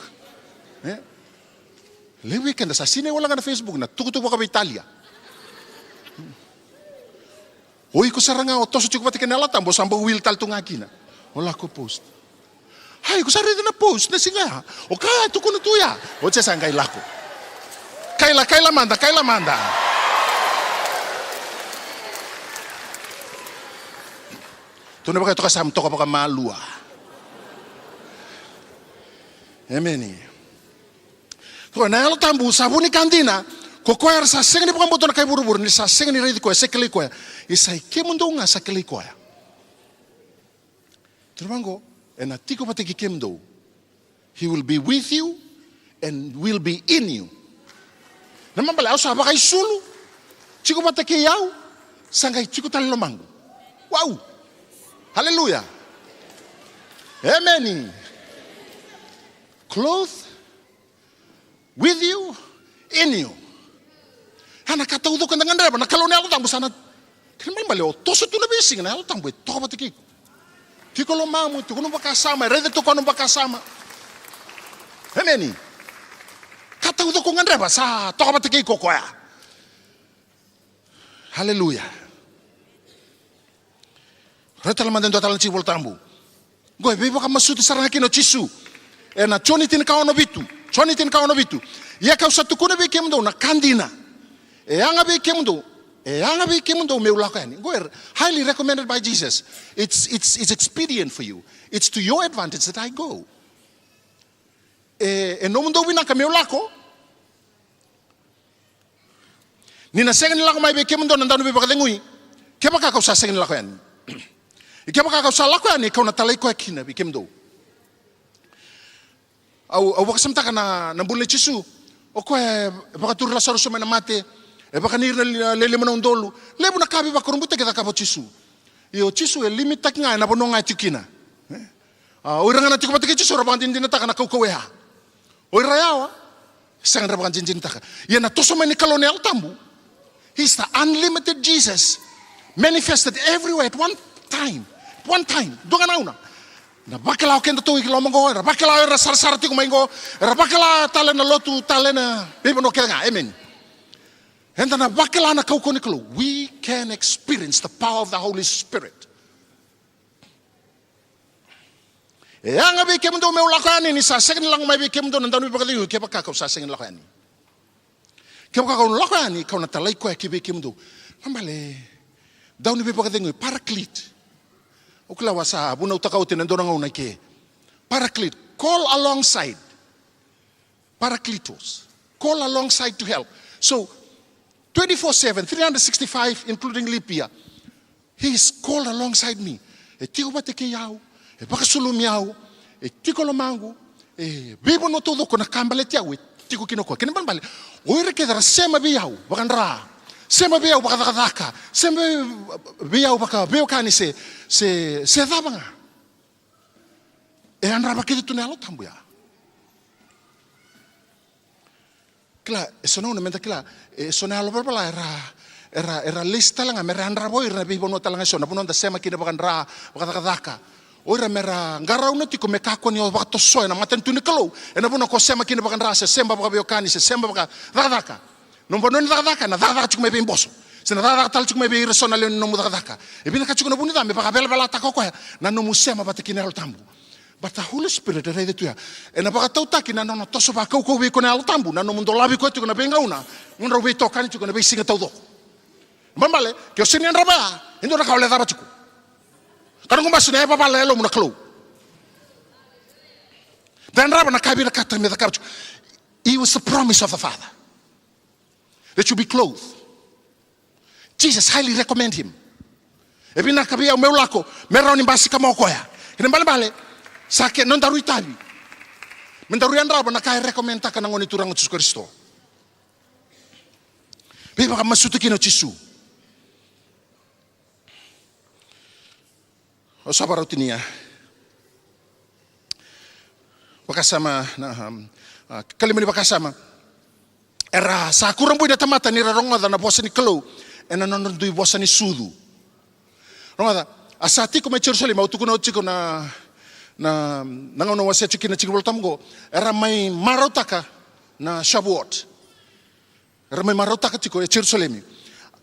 Le weekend sa sine wala ka na Facebook na tukutuko ka by Italia. Oi ko saranga o toso chico bata kaya na altambo samba will tal tunga kina. Wala ko post. Hay ko sarili na post na singa. O kaya tukuno tuya. O tsa sangay lako. Kaila manda. Tu na ba kayo kasama to kapag malua. Amen. Kung na tambu sabuni kandina, kokoya sa senga ni pakamboto na kay burubur ni sa senga ni redi ko sekeli ko isay kemundo nga sekeli ko. Trumango and atiko patiki kemdo. He will be with you and will be in you. Naman pala sa ba kay sulu. Chiko patiki yaw sangay chiko talomango. Wow. Hallelujah. Amen. Clothed with you, in you. Hana kataudo ka nang andreba, nakalo na ako tambo sana. Kaya maleo, toso tu na bising na ako tambo, toko patiki. Tiko lo mamu, tiko nung bakasama, rede to ko nung bakasama. Amen. Kataudo ko andreba sa toko patiki ko koya. Hallelujah. Retala mandendo atalan cibol tambu. Goy bebo kama suti saranga kino chisu. E na choni tin kaono bitu. Ia kau satu kuna be kemdo na kandina. E anga be kemdo me ulakani. Goy highly recommended by Jesus. It's expedient for you. It's to your advantage that I go. E no mundo wina ka me ulako. Ni na senga nila ko mai be kemdo na ndanu be bakadengui. Keba ka kau sa senga nila ko yan. Ike baka kau salah ko ani kau na talai ko akina bikem do. au wakasamtaka na mbule Chisu. O koe baka turu la saruso na mate. E baka nir na lele mana undolu. Lebu na kabi baka rumbuta kita kapa Chisu. Iyo Chisu e limit tak ngai na bono ngai tikina. Oira ngana tiko patike Chisu rabang jinjin taka na kau ha. Oira yawa. Sang rabang jinjin taka. Ia na toso mani kolonial tambu. He's the unlimited Jesus manifested everywhere at one time. One time. Dongan auna. Na bakala kenda tu ikilo mango, na bakala era sar ti kumaingo, na bakala tale na lotu tale na bibo no kenga. Amen. And na bakala na kau koniklo. We can experience the power of the Holy Spirit. Yang abi kemundo me ulakani ni sa sengin lang mai kemundo nandanu bakali ke bakaka sa sengin lakani. Ke bakaka lakani kau na talai ko ke kemundo. Ambale. Daun bi bakadingo paraclete. Ukla wasa buna utakau tinandorang unai ke. Paraclete, call alongside. Paracletos, call alongside to help. So 24/7, 365, including leap year, he is called alongside me. E tiko bate ke yau, e bakasulum yau, e tiko lomangu, e bibo no todo kona kambale tiau, e tiko kinoko. Kini bale, oire ke dara sema bi yau, bakanra. Sema biau baka daka, sema biau baka biau kani se dabanga. E andra baka itu nelo tambu ya. Kla esono na menta kla esono alo berbala era lista langa mera andra boy na bibo no talanga sona puno da sema kina baka andra baka daka. Oira mera ngarau na tiko me kako ni baka tosoy na maten tuni kalo. E na puno ko sema kina baka andra se sema baka biau kani se sema baka daka. Nombo non daka na daka chuk me bimboso. Sena daka tal chuk me be resona le no daka. E bina chuk no bunida me baka bela ta ko na no musema bata kinelo tambu. But the Holy Spirit re de tuya. E na baka tautaki na no toso ba ko be ko na tambu na no mundo labi ko tu na benga una. Un robe tokani tu na be singa todo. Mambale ke osini raba indo na kaule daba chuku. Kana ngomba sina baba le lo muna klo. Dan raba na kabira kata me da kabchu. He was the promise of the Father. That you be clothed. Jesus highly recommend him. Ebina kabia meu lako, meroni basi kama okoya. Kina bale sake non daru itabi. Mendaru andra na kai recommend taka ngoni turang Jesus Kristo. Biba kama sutuki no Chisu. O sabara utinia. Bakasama na kalimani bakasama. Era sa kurang bui da tamata ni ronga da na bosa ni kelo ena non dui bosa ni sudu. Ronga da asati ko me Jerusalem autu kuno chiko na ngono wase chiki na chiki voltamgo era mai marotaka na Shavuot. Era mai marotaka chiko e Jerusalem.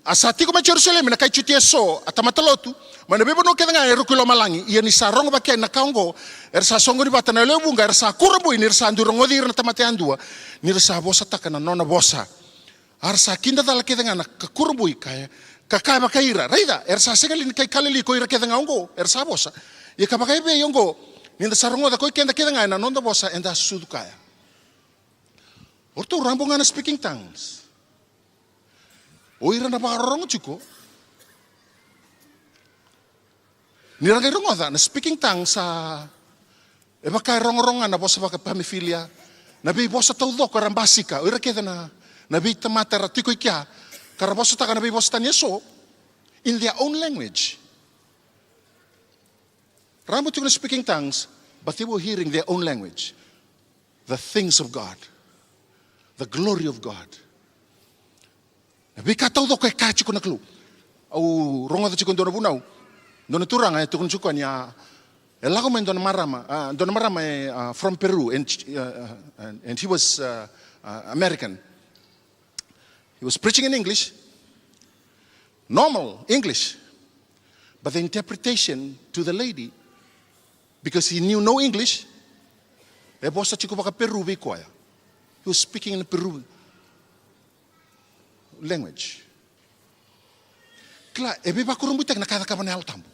Asati ko me Jerusalem na kai chutie so atamata lotu mana bebo no keda ngai rukulo malangi ia ni sa ronga bakia na kaongo er sa songo di batana lebunga er sa kurbu ni er sa ndurongo di na tamate andua ni er sa bosa takana nona bosa ar sa kinda dala keda ngana ka kurbu kai ka kai bakaira raida er sa segali ni kai kalili ko ira keda ngaongo er sa bosa ia ka bakai be yongo ni sa rongo da ko kenda keda ngai na nona bosa enda sudu kaya orto rambo ngana speaking tongues oira na barongo chiko nirangay rongoda na speaking tongues sa baka rongoronga na bosa baka pamifilia na bi bosa todo ko rambasika ira keda na bi tamata ratiko ikya karabosa ta na bi bosa tanyeso in their own language. Rambo to speaking tongues, but they were hearing their own language, the things of God, the glory of God. Na bi ka todo ko kachi ko na klu au rongoda chiko ndona bunau. Dona turanga e tukun chukua niya elago men dona marama from Peru and he was American. He was preaching in English, normal English, but the interpretation to the lady, because he knew no English, e bosa chico baka Peru bikoya. He was speaking in Peru language. Kla e beba kurumbutek na kada kabane altambu.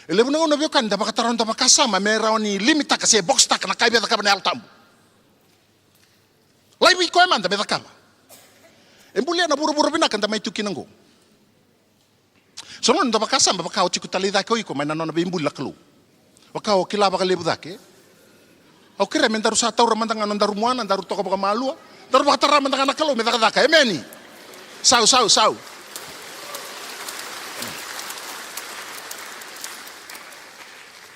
Elebu na ono kan da baka taron da baka sama meroni limita ka se box tak na kai beta kabane altambu. Lai bi ko man da beta kama. Embulia na buru-buru bina kan da mai tukinango. So non da baka sama baka o chiku talida ko iko mai na no bimbul la klu. Baka o kila baka lebu dake. Au kira men daru sa tau ramantanga non daru muana daru toka baka malua. Daru baka tara ramantanga nakalo me daka. Amen. Sau.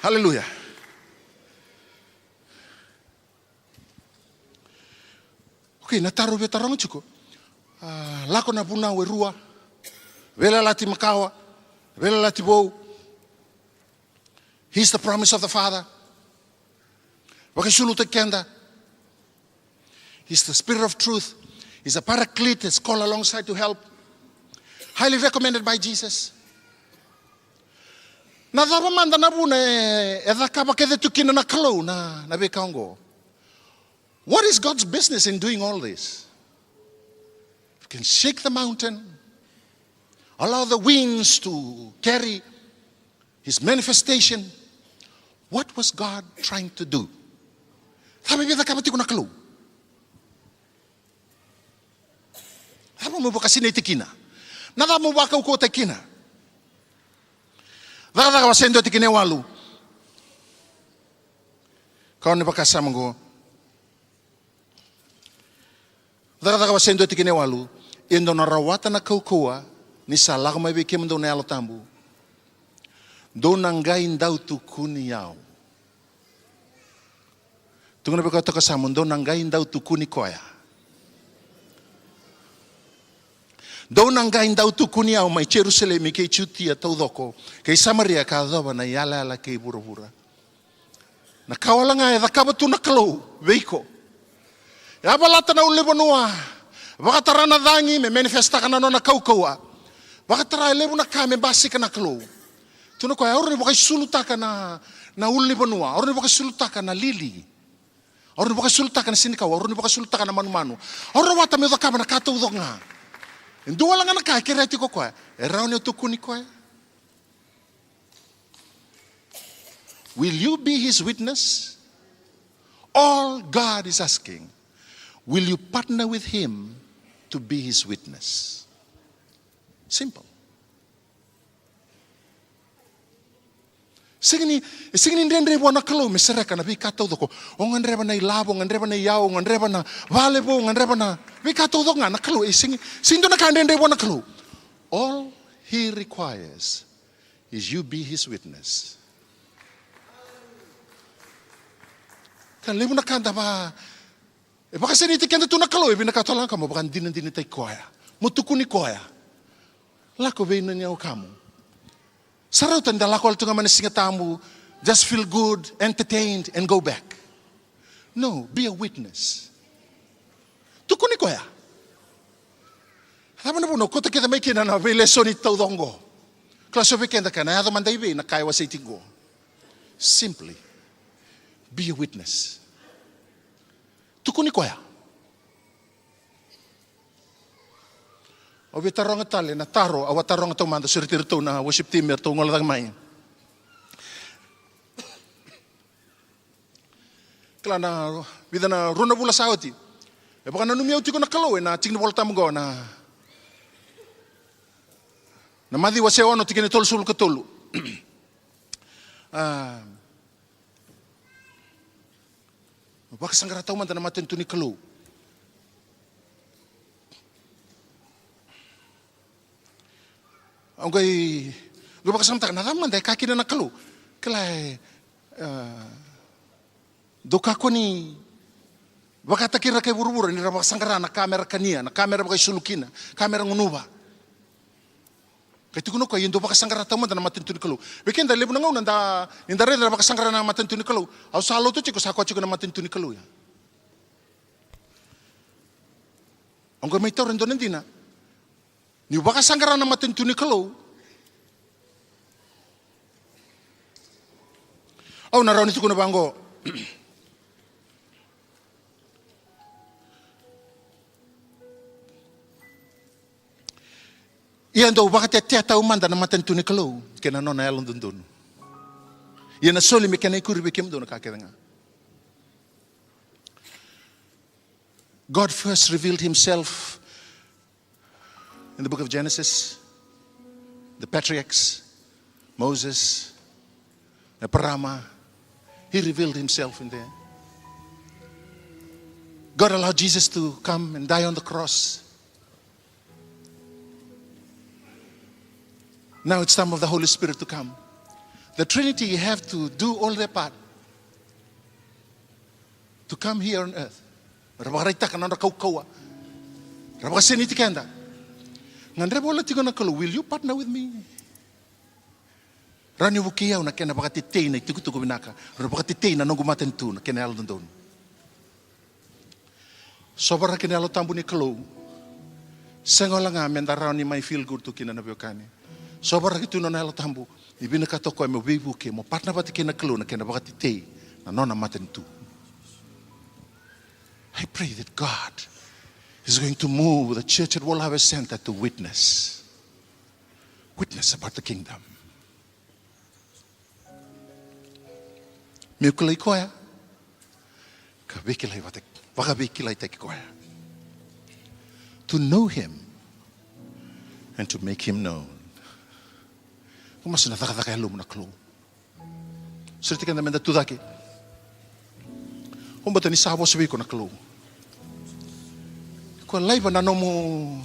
Haleluya. Okay, na taru be tarang chuko. Lako na puna we rua. Vela lati makawa. Vela lati bou. He's the promise of the Father. Wakisulu te kenda. He's the Spirit of truth. He's a paraclete that's called alongside to help. Highly recommended by Jesus. Na dava manda na buna e kaba kede tukina na kalo na bekaongo. What is God's business in doing all this? You can shake the mountain, allow the winds to carry His manifestation. What was God trying to do? Sabi biya kaba tiko na kalo. Sabi mo ba kasi na itikina? Nada mo ba ko tekina? Dada ka wasendo tikine walu. Kau ne baka samango. Dada ka wasendo tikine walu. Indo na rawata na kaukoa ni salag mai be kemdo na alo tambu. Do nangain dau tu kuni yao. Tungo na baka toka samundo nangain dau tu kuni koya. Do nangain dau tu kuni yao mai Jerusalem ke chutia tau doko. Kay Samaria ka doba na yala kay bura-bura. Na kawala nga da kabatu na kalo veiko. Ya balata na ulibo noa. Baka tara na dangi me manifesta kana no na kaukawa. Baka tara lebu na kame basi kana kalo. Tuno ko aure baka suluta kana na ulibo noa. Aure baka suluta kana lili. Aure baka suluta kana sinikawa. Aure baka suluta kana manu-manu. Aure wata me da kama na katau donga. Ndo wala nga na kaya ko ko. Erao ne to kuni ko. Will you be His witness? All God is asking, will you partner with Him to be His witness? Simple. Singin ndendre bona kalo misereka na bikato doko. Ongan reba na ilabo, ongan reba na yao, ongan reba na valebo, ongan reba na bikato doko na kalo. Sindo na kandendre bona kalo. All He requires is you be His witness. Kan lebu na kanda ba. E baka seniti kanda tu na kalo e binakatolang kamo baka dinan tay koya. Mutukuni koya. Lako be na niya kamu. Sarautan dalako al tunga manisinga tamu. Just feel good, entertained, and go back. No, be a witness. Tukuni koya. Hama na puno, kota kita may kina na vele soni tau dongo. Klaso be kenda ka na yado manday be na kaya wasay tingo. Simply, be a witness. Tukuni koya. O bitarong atali na taro, awatarong atong manda suritirto na worship team erto ngolatang may. Kala na vida na runa bula saoti. E baka na numiyaw ti ko na kalo na tingna bola tamugo na madi wase ono ti kinitol sul katulu. Baka sanggara tau man na matin tu ni kalo. Ang gay baka samtak na raman dai kaki na kalo. Kalay doka ko ni baka takira kay buru-buru ni baka sanggara na kamera kania, na kamera baka sulukina, kamera ngunuba. Kay tikuno ko yun do baka sanggara tau man na matin tu ni kalo. Bikin da lebu na ngaw nanda indare na baka sanggara na matin tu ni kalo. Au salo to chiko sako chiko na matin tu ni kalo ya. Ang gay may tawran do nandina. Ni baka sanggara na matin tu ni kalo. Oh naraw nito ko na bango. Iyan daw baka tiya tao manda na matin tu ni kalo. Kena no na yalong dundun. Iyan na soli me kena ikuri bikim do na kakira nga. God first revealed Himself in the book of Genesis, the patriarchs, Moses, Abraham, He revealed Himself in there. God allowed Jesus to come and die on the cross. Now it's time of the Holy Spirit to come. The Trinity have to do all their part to come here on earth. Will you partner with me? Ranyo vukiyaw na kena bakatitay na itukutuko binaka. Bakatitay na nungu matentu na kena alo dondon. Sobra kena alo tambu ni kalo. Sengola nga mendaraw ni may feel good to kina nabiokani. Sobra kitu na alo tambu. Ibina katoko mo bibuke mo partner bati kena kalo na kena bakatitay na nona matentu. I pray that God is going to move the church at World Harvest Center to witness about the kingdom. Miukulay koya, kabikilay watek, wakabikilay teki koya. To know Him and to make Him known. Kung mas natakataka mo na klo. Surti ka naman na tudaki. Kung ba't ni sabo sabi ko na klo. Kung laiba na no mo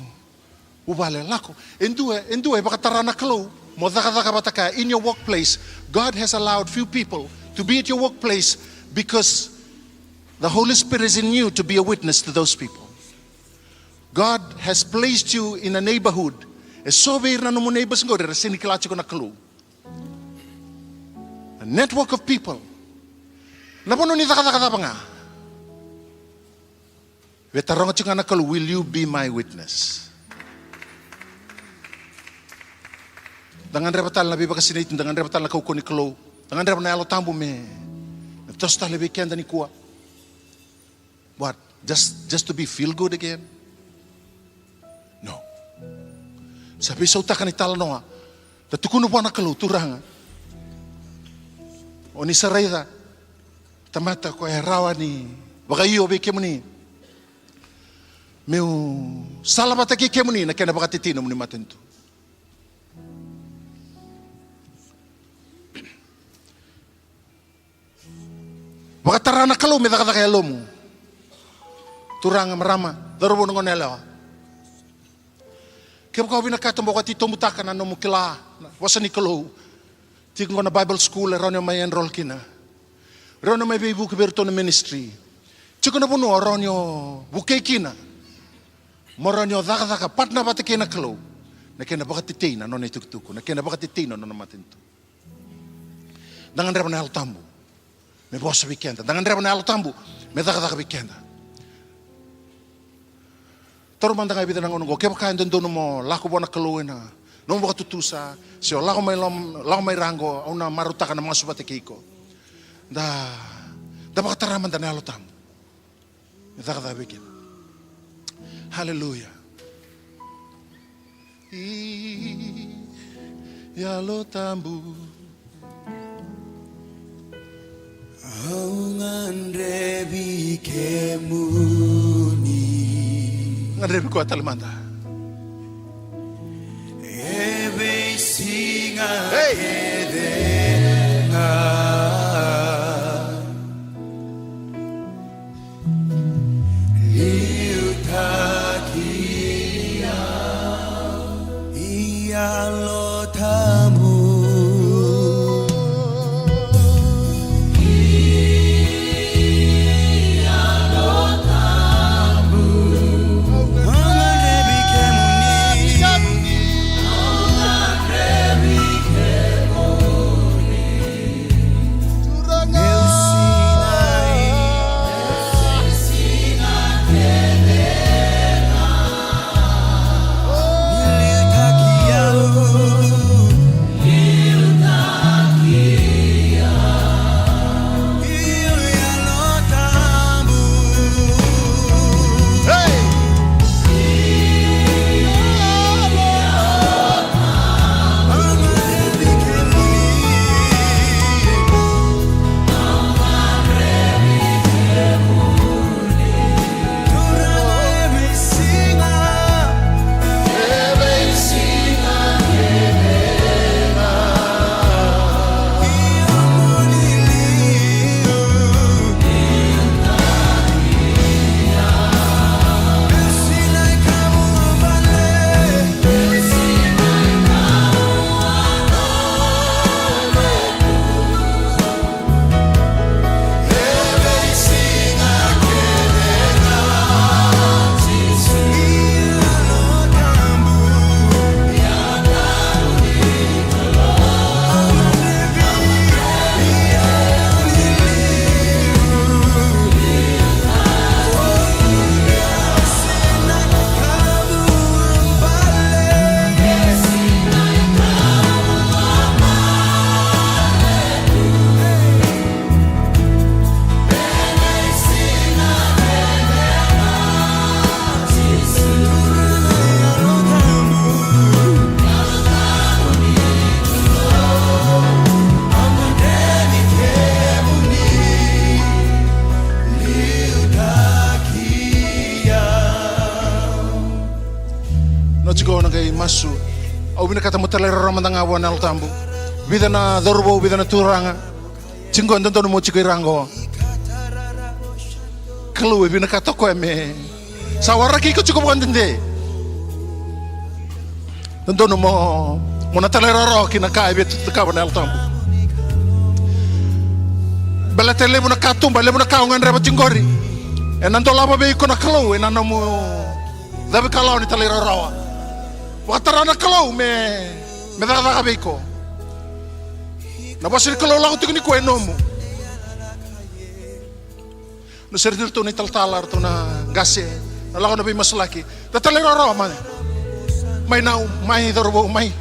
ubale lako. Endue baka tara na klo. Mo dakataka bataka in your workplace. God has allowed few people to be at your workplace because the Holy Spirit is in you to be a witness to those people. God has placed you in a neighborhood. A network of people. Will you be my witness? Dengan repatal nabi baka sinit dengan repatal na kauko ni klo. Dengan repatal na alo tambo me. Tosta lebih kian dani kuat. What? Just to be feel good again? No. Sabi sa utakan itala noa. Tatukuno po na klo turanga. O ni sarayda. Tamata ko rawa ni baka iyo be kemuni. Meu salabata ki kemuni na kena baka titino muni matentu. Baka tarana kalau me dakata kaya lomo. Turanga marama, darubo ngonela. Kaya ko binakato mo kati tumutaka na no mukila. Wasa ni kalo. Tingko na Bible school ronyo may enroll kina. Ronyo may bibu kiberto na ministry. Chiko na puno ronyo bukay kina. Moronyo dakata patna bata kina kalo. Na kena baka titina no na ituktuko. Na kena baka titina no na matinto. Dangan repa na altambo. Me bossa weekend. Dangan repa na altambo. Me dakata weekend. Toro manda ngai bida nangono go. Kaya kain dono mo lako bona kalo na. No mo tutusa. Sio lako may rango una marutaka na mga subate keiko. Da baka taraman da na altambo. Me dakata weekend. Hallelujah. Yalo tambu. Ngandrebi kemuni. Ngandrebi ko atalamanda. Ebe singa Hey! edenga. Liutakia. Iyalo tamu. masu. Au bina kata mutalera ramandanga wanal tambu. Bida na dorbo bida na turanga. Cinggon tonton mo cikai rango. Kalau bina kata ko eme. Sawara ki ko cukup kandende. Tonton mo natalera ro kina kai bet ka wanal tambu. Bala tele mo na katum bala mo na kaungan reba cinggori. Enanto laba be ko na kalau enano mo. Dabi kalau ni talera ro. Watarana kalau me dada kabeko. Na basir kalau lagu tingni ko enomu. No serdir to ni taltalar to na gase. Na lagu na be maslaki. Tatalera ro man. May nau, may dorbo, may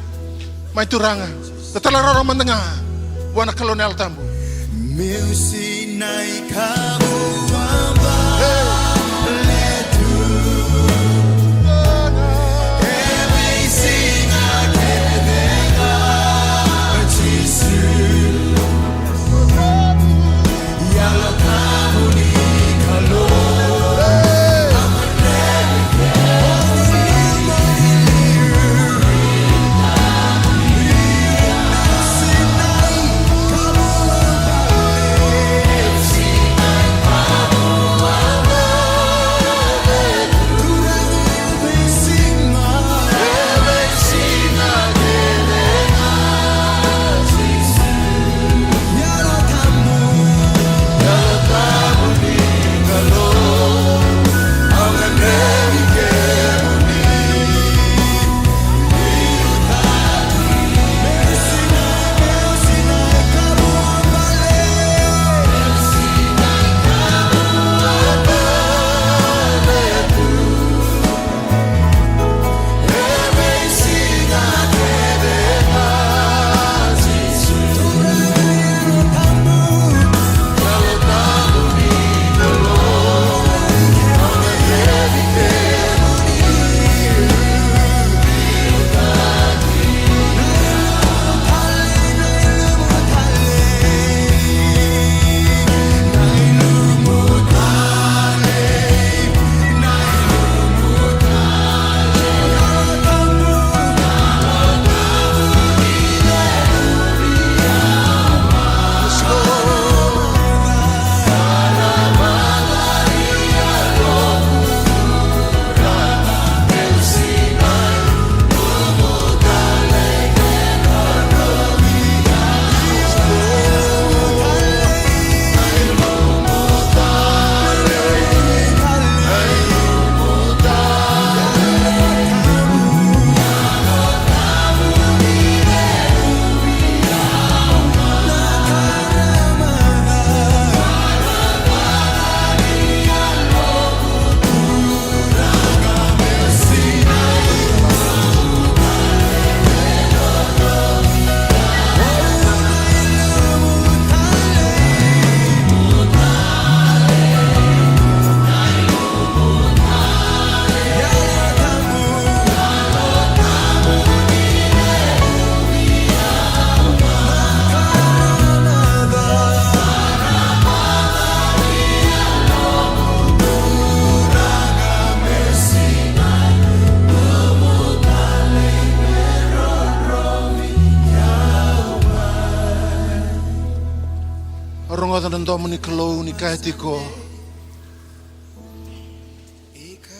turanga. Tatalera ro man nga. Wana kalau ni altambu. Music naik kamu amba.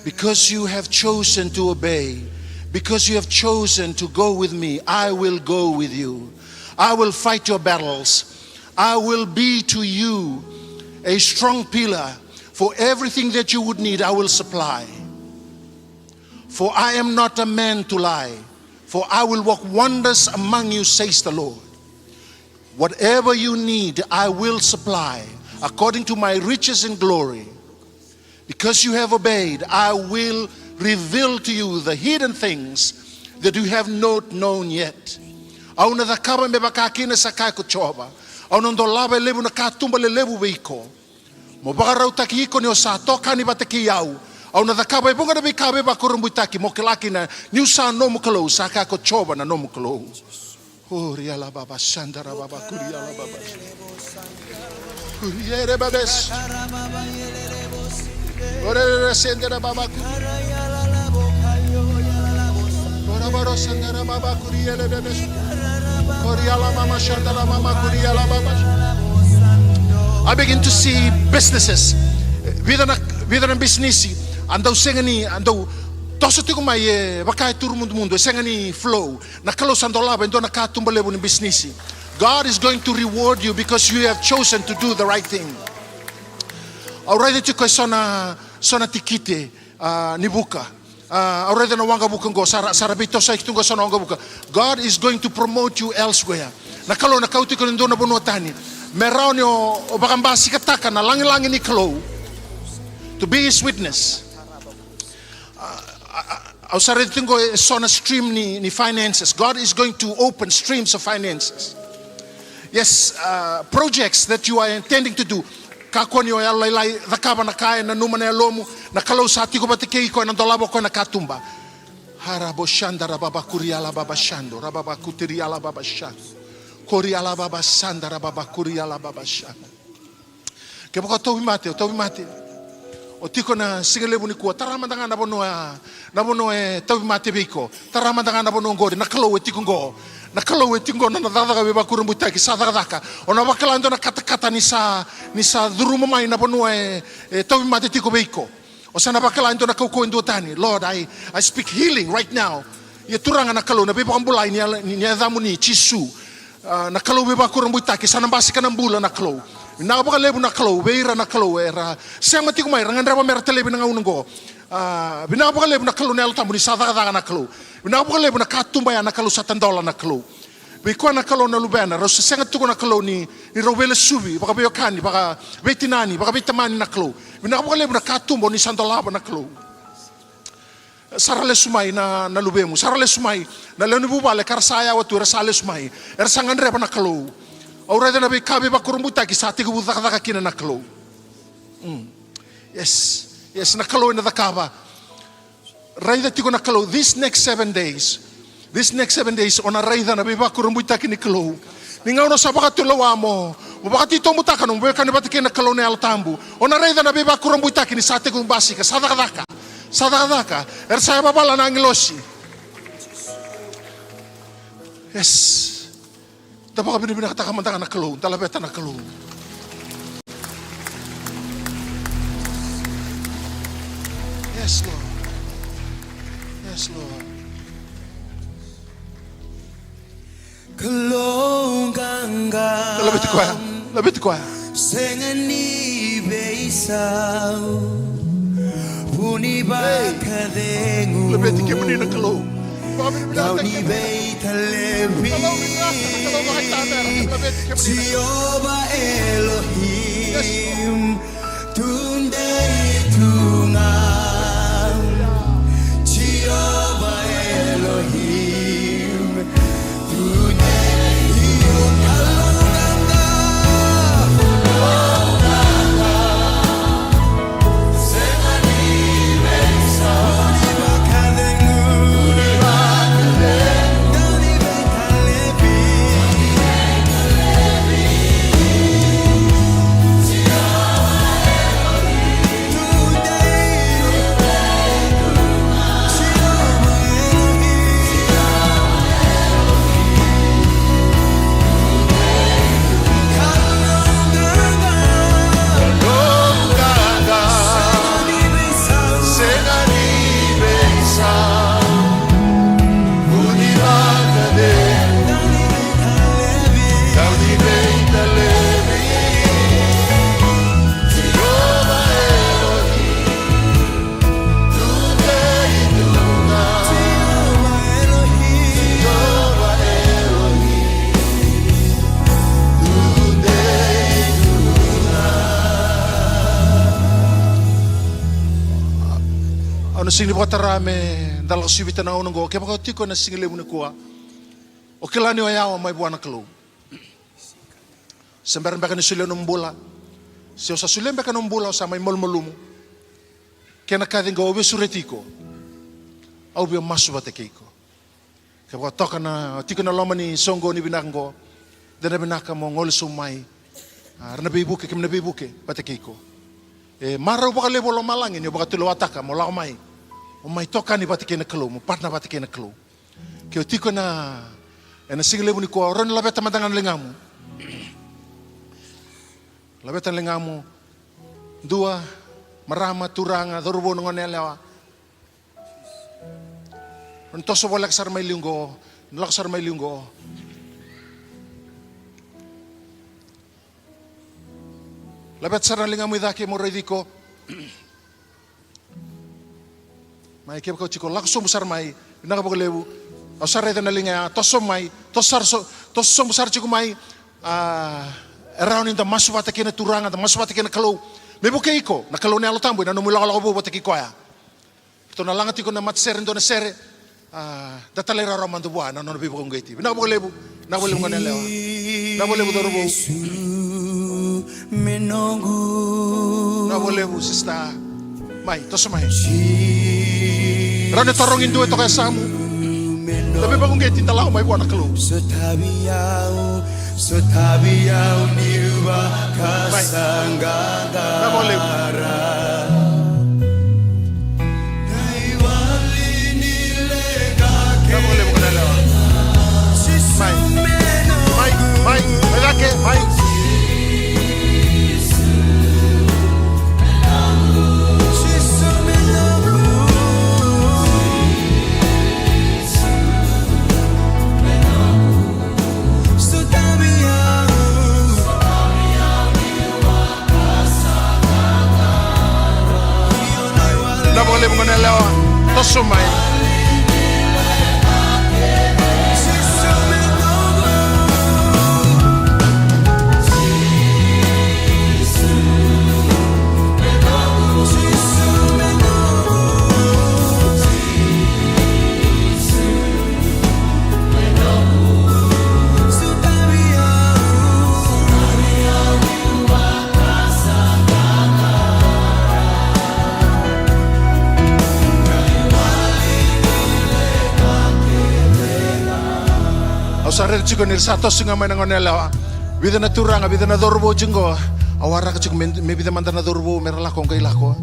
Because you have chosen to obey, because you have chosen to go with me, I will go with you. I will fight your battles. I will be to you a strong pillar. For everything that you would need, I will supply. For I am not a man to lie. For I will work wonders among you, says the Lord. Whatever you need, I will supply, according to my riches and glory. Because you have obeyed, I will reveal to you the hidden things that you have not known yet. Au na dakaba me bakakina sakai ko choba. Au no lava lebu na katumba le lebu beiko. Mo bagarau taki iko ni o sa toka ni bataki au. Au na dakaba bunga na bikabe bakurumbu taki mo kelaki na ni usa no mo kalo sakai ko choba na no mo kalo. Oh riala baba sandara baba kuriala baba. Kuriere babes. Ora sendera baba. Ora I begin to see businesses. Vida ng business. Andaw sengani, andaw toso tiko mai wakai tur mundo sengani flow. Nakalo sandola bendo nakatumbale bu business. God is going to reward you because you have chosen to do the right thing. Already tiko sona tikite nibuka. Already na wanga buka go sarabito sa itungo sona wanga buka. God is going to promote you elsewhere. Nakalo nakauti ko ndo na bunotani. Meron o bakambasi kataka na langin-langin ni Klo to be his witness. Au sarili tingo sona stream ni finances. God is going to open streams of finances. Yes, projects that you are intending to do. Kakoni o yalai dakaba na kaya na numa na lomu na kalau sati ko batikei ko na dolabo ko na katumba. Harabo shanda rababa kuriala baba shando rababa kutiriala baba shando. Koriala baba sanda rababa kuriala baba shando. Ke baka tobi mate. O tiko na singelebu ni kuwa taramandanga na bono e tobi mate biko. Taramandanga na bono ngori na kalo e tiko ngo. Na kalo e tiko na nadadaga beba kurumbuta ki sadadaka. Ona bakalando na kata ni sa duruma mai na bono e tobi mate tiko biko. O sana bakalando na kauko indotani. Lord, I speak healing right now. Ye turanga na kalo na beba kambulai ni adamu ni chisu. Na kalau beba kurang buta ki sana basi kana bula na kalau na ba lebu na kalau beira na kalau era siang mati ko mai rangan raba mer telebi na ungo bina ba lebu na kalau nel tamu ni sada na kalau bina ba lebu na katumba ya na kalau $7 na kalau be ko na kalau na lubena ro siang tu ko na kalau ni robele subi baka be kani baka betinani baka betamani na kalau bina ba lebu na katumbo ni $100 na kalau sarale sumai na lubemu sarale sumai na leonu bubale karsaya watu rasale sumai sangan reba na kalau aurada na be kabe ba kurumbuta ki sati ko buta ka kina na kalau yes na kalau na dakaba raida tiko na kalau this next 7 days ona raida na be ba kurumbuta ki ni kalau ninga no sabaka tulowa mo wakati to mutaka no be kan ba tikina kalau na altambu ona raida na be ba kurumbuta ki ni sati ko basi ka sadaka saya babala na angelosi. Yes. Dapat kami bina kata kamantangan na kalung, talabeta na kalung. Yes, Lord. Kalung ganga. Labit ko. Sengani beisau. Puni baka dengu. Lebih tinggi menina kalau. Kau ni beita lebi. Jehovah Elohim. Tundai tungam. Jehovah Elohim. Tundai Ano sing libatarame dalam sibita na unong go kaya baka tiko na singile mo kuha o kilani o yawa may buwan na kalo sembaran baka ni sulian ng bula siya sa sulian baka ng bula sa may molmolumo kaya nakading go obi suretiko obi masu batekiko kaya baka toka na tiko na loma ni songo ni binakang go dana binaka mo ngol sumay ranabibuke kim nabibuke batekiko maraw baka lebo lomalangin yung baka tulawataka mo lakamay o may toka ni batikina kalo mo partner batikina kalo Ke o tiko na ena singlebu ni ko ron labeta matangan lengamu. Labeta lengamu dua marama turanga dorbo ngonelewa. Ntoso wala kasar may linggo, nalaksar may linggo. Labet sarang lingamu idake mo rediko. Mai kep ko chiko lakso besar mai naga boglebu. Osar reda na linga toso mai, toso besar chiko mai around in the maswata kena turanga, the maswata kena kalau. Mebo ke iko, na kalau ne alo tambo na no mula ko bo teki koya. To na langati ko na matsere ndo na sere. Datalera romando bua na no bibo ngeti. Na boglebu, na boglebu ngonelewa. Na boglebu dorobo. Menunggu Na boglebu sista. Mai, toso mai. Rane torongin duwe to kaya samu. Tapi bagong ngeti talaw mai buana kelu. Setabiau niwa kasanggara. Na boglebu. Na boglebu ngonelewa. Mai, medake, mai. Na boglebu ngonelewa. Toso mai. Sarer chiko nir sato singa main ngonela vida na turanga vida na dorbo jingo awara ka chiko me vida mandana dorbo merala ko ngai lako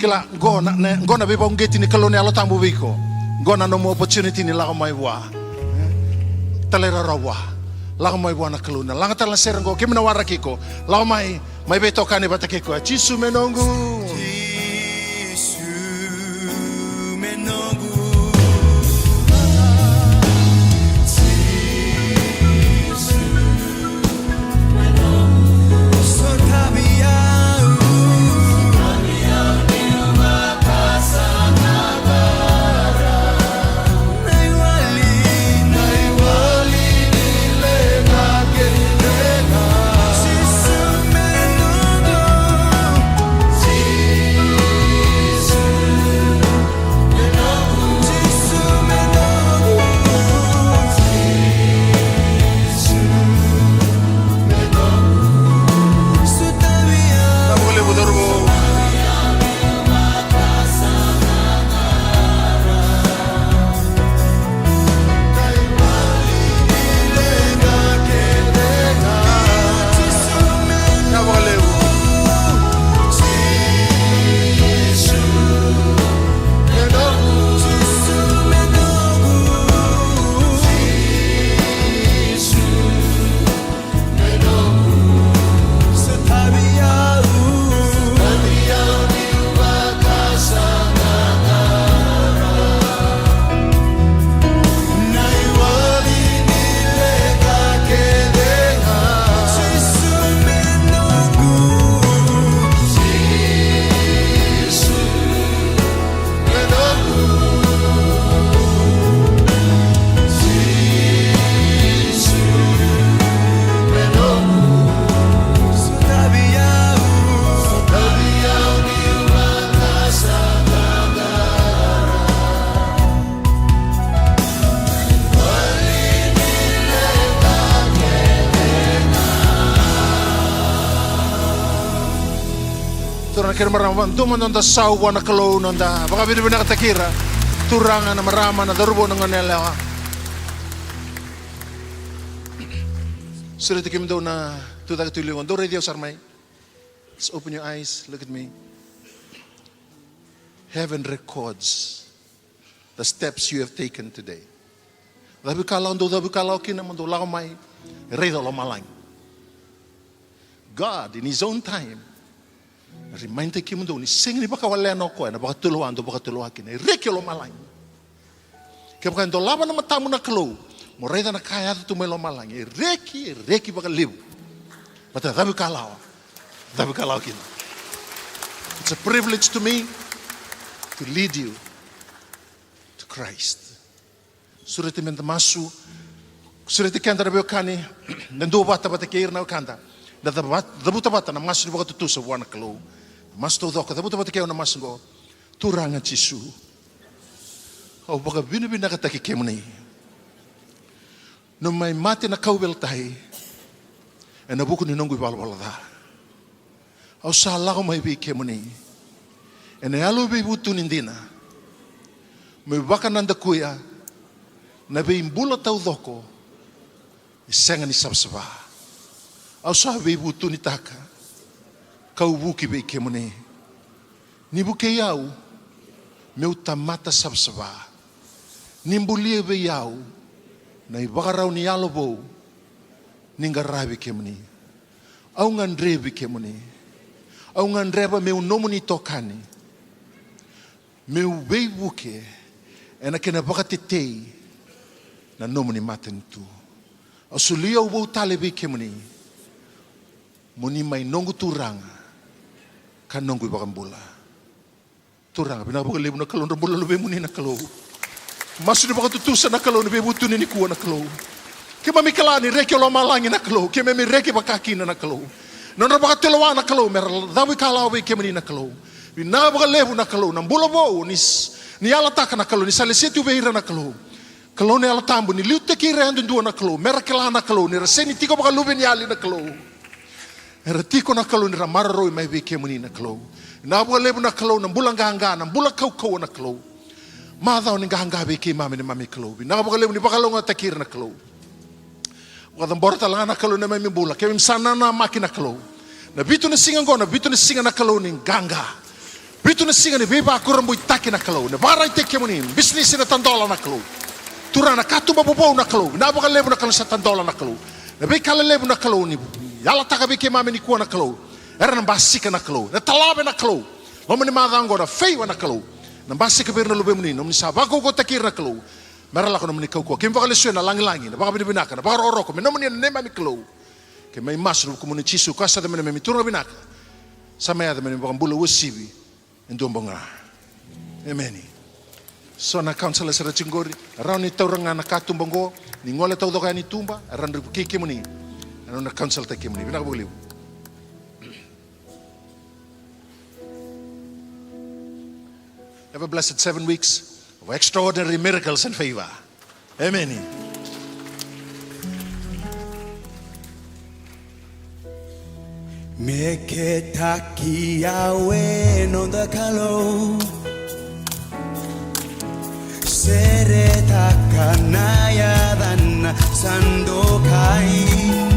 kila gona be bong geti ni kalone alo tambu biko gona no mo opportunity ni lako mai wa talera rawa lako mai wa na kaluna langa tala serengo kimna wara kiko lako mai be tokane batakiko chisu menongu kira marama tuma nonda sauwa na kalau nonda baka bidu bina katakira turanga na marama na darubo na ngonela sulit kim do na tutak tulingon do radio sarmai. Let's open your eyes, look at me. Heaven records the steps you have taken today. Dabi kalau kina mando lao mai rei lo malang. God in his own time remind ki mando ni sing ni baka wale no ko na baka tuluan kina reki lo malang. Ke baka ndo lava na matamu na klo mo rei na kaya tu me lo malang reki baka liu. But dabi kalau kina. It's a privilege to me to lead you to Christ. Surete menta masu, surete kanda rabe kani, nando bata keir na kanda. Da buta bata na masu ni baka tutu sa wana kalo. Mas to doka, da buta bata keir na masu go. Turanga chisu. O baka bina kata ki kemuni. No mai mate na kaubel tahi. E na buku ni nongu wala da. Au sa lao mai bi kemuni. E na alu bi butu nindina. Me baka nanda kuya. Na be imbula tau doko. Isenga ni sabsaba. Au sa be butu ni taka. Kau buki be kemuni. Ni buke yau. Meu tamata sabsaba. Nimbulie be yau. Na ibakarau ni alobo. Ningarabi kemuni. Au ngandre be kemuni. Au ngandreba meu nomu ni tokani. Meu be buke. Ena kena bakatetei. Na nomu ni maten tu. Au sulia ubo tale be kemuni. Muni mai nongu turanga. Kan nongu ibakambula. Turanga bina baka lebu na kalon rambula lube muni na kalo. Masu ni baka tutusa na kalo ni be butu ni kuwa na kalo. Ke mami kalani reki lo malangi na kalo. Ke mami reki bakakina na kalo. Nona baka teloa na kalo. Mera dawi kalau be kemuni na kalo. Bina baka lebu na kalo. Nambula bo ni ala taka na kalo. Ni saleseti ube hira na kalo. Kalo ni ala tambu. Ni liute ki rendu ndua na kalo. Mera kela na kalo. Ni raseni tiko baka lube ni ali na kalo. Era tiko na kalo. Ni ramara roi mai be kemuni na kalo. Na baka lebu na kalo. Nambula nganga. Nambula kau na kalo. Madao ni nganga be ke mami ni mami kalo. Na baka lebu ni baka longa takir na kalo. Wada borta lana kalo na mai bula ke msana na makina kalo na bitu na singa ngona bitu na singa na kalo ni ganga bitu na singa ni beba kurambu itaki na kalo na bara ite kemuni business na tandola na kalo turana katu babobo na kalo na baka lebu na kalo sa tandola na kalo na be kala lebu na kalo ni yala taka be ke mami ni kuwa na kalo era na basika na kalo na talabe na kalo lomo ni madango na feiwa na kalo na basika berna lube muni no ni sabako ko takir na kalo Merala ko naman ikaw ko. Kaya baka lesyon na langi-langi. Na baka binibinaka. Na baka roro ko. Minaman yan na mami klo. Kaya may masro ko muna chisu. Kasa naman na may mituro na binaka. Sa maya naman yung baka mbula wasibi. Endo mbonga. Amen. So na counsel sa rachingori. Around ni taurang nga nakatumbanggo. Ni ngola tau doka ni tumba. Around kiki mo ni. Ano na counsel ta kiki mo ni. Binakabuliw. Have a blessed 7 weeks. Of extraordinary miracles and favor. Amen. Meke taki awe no da kalo Sere takanaya dan sandokai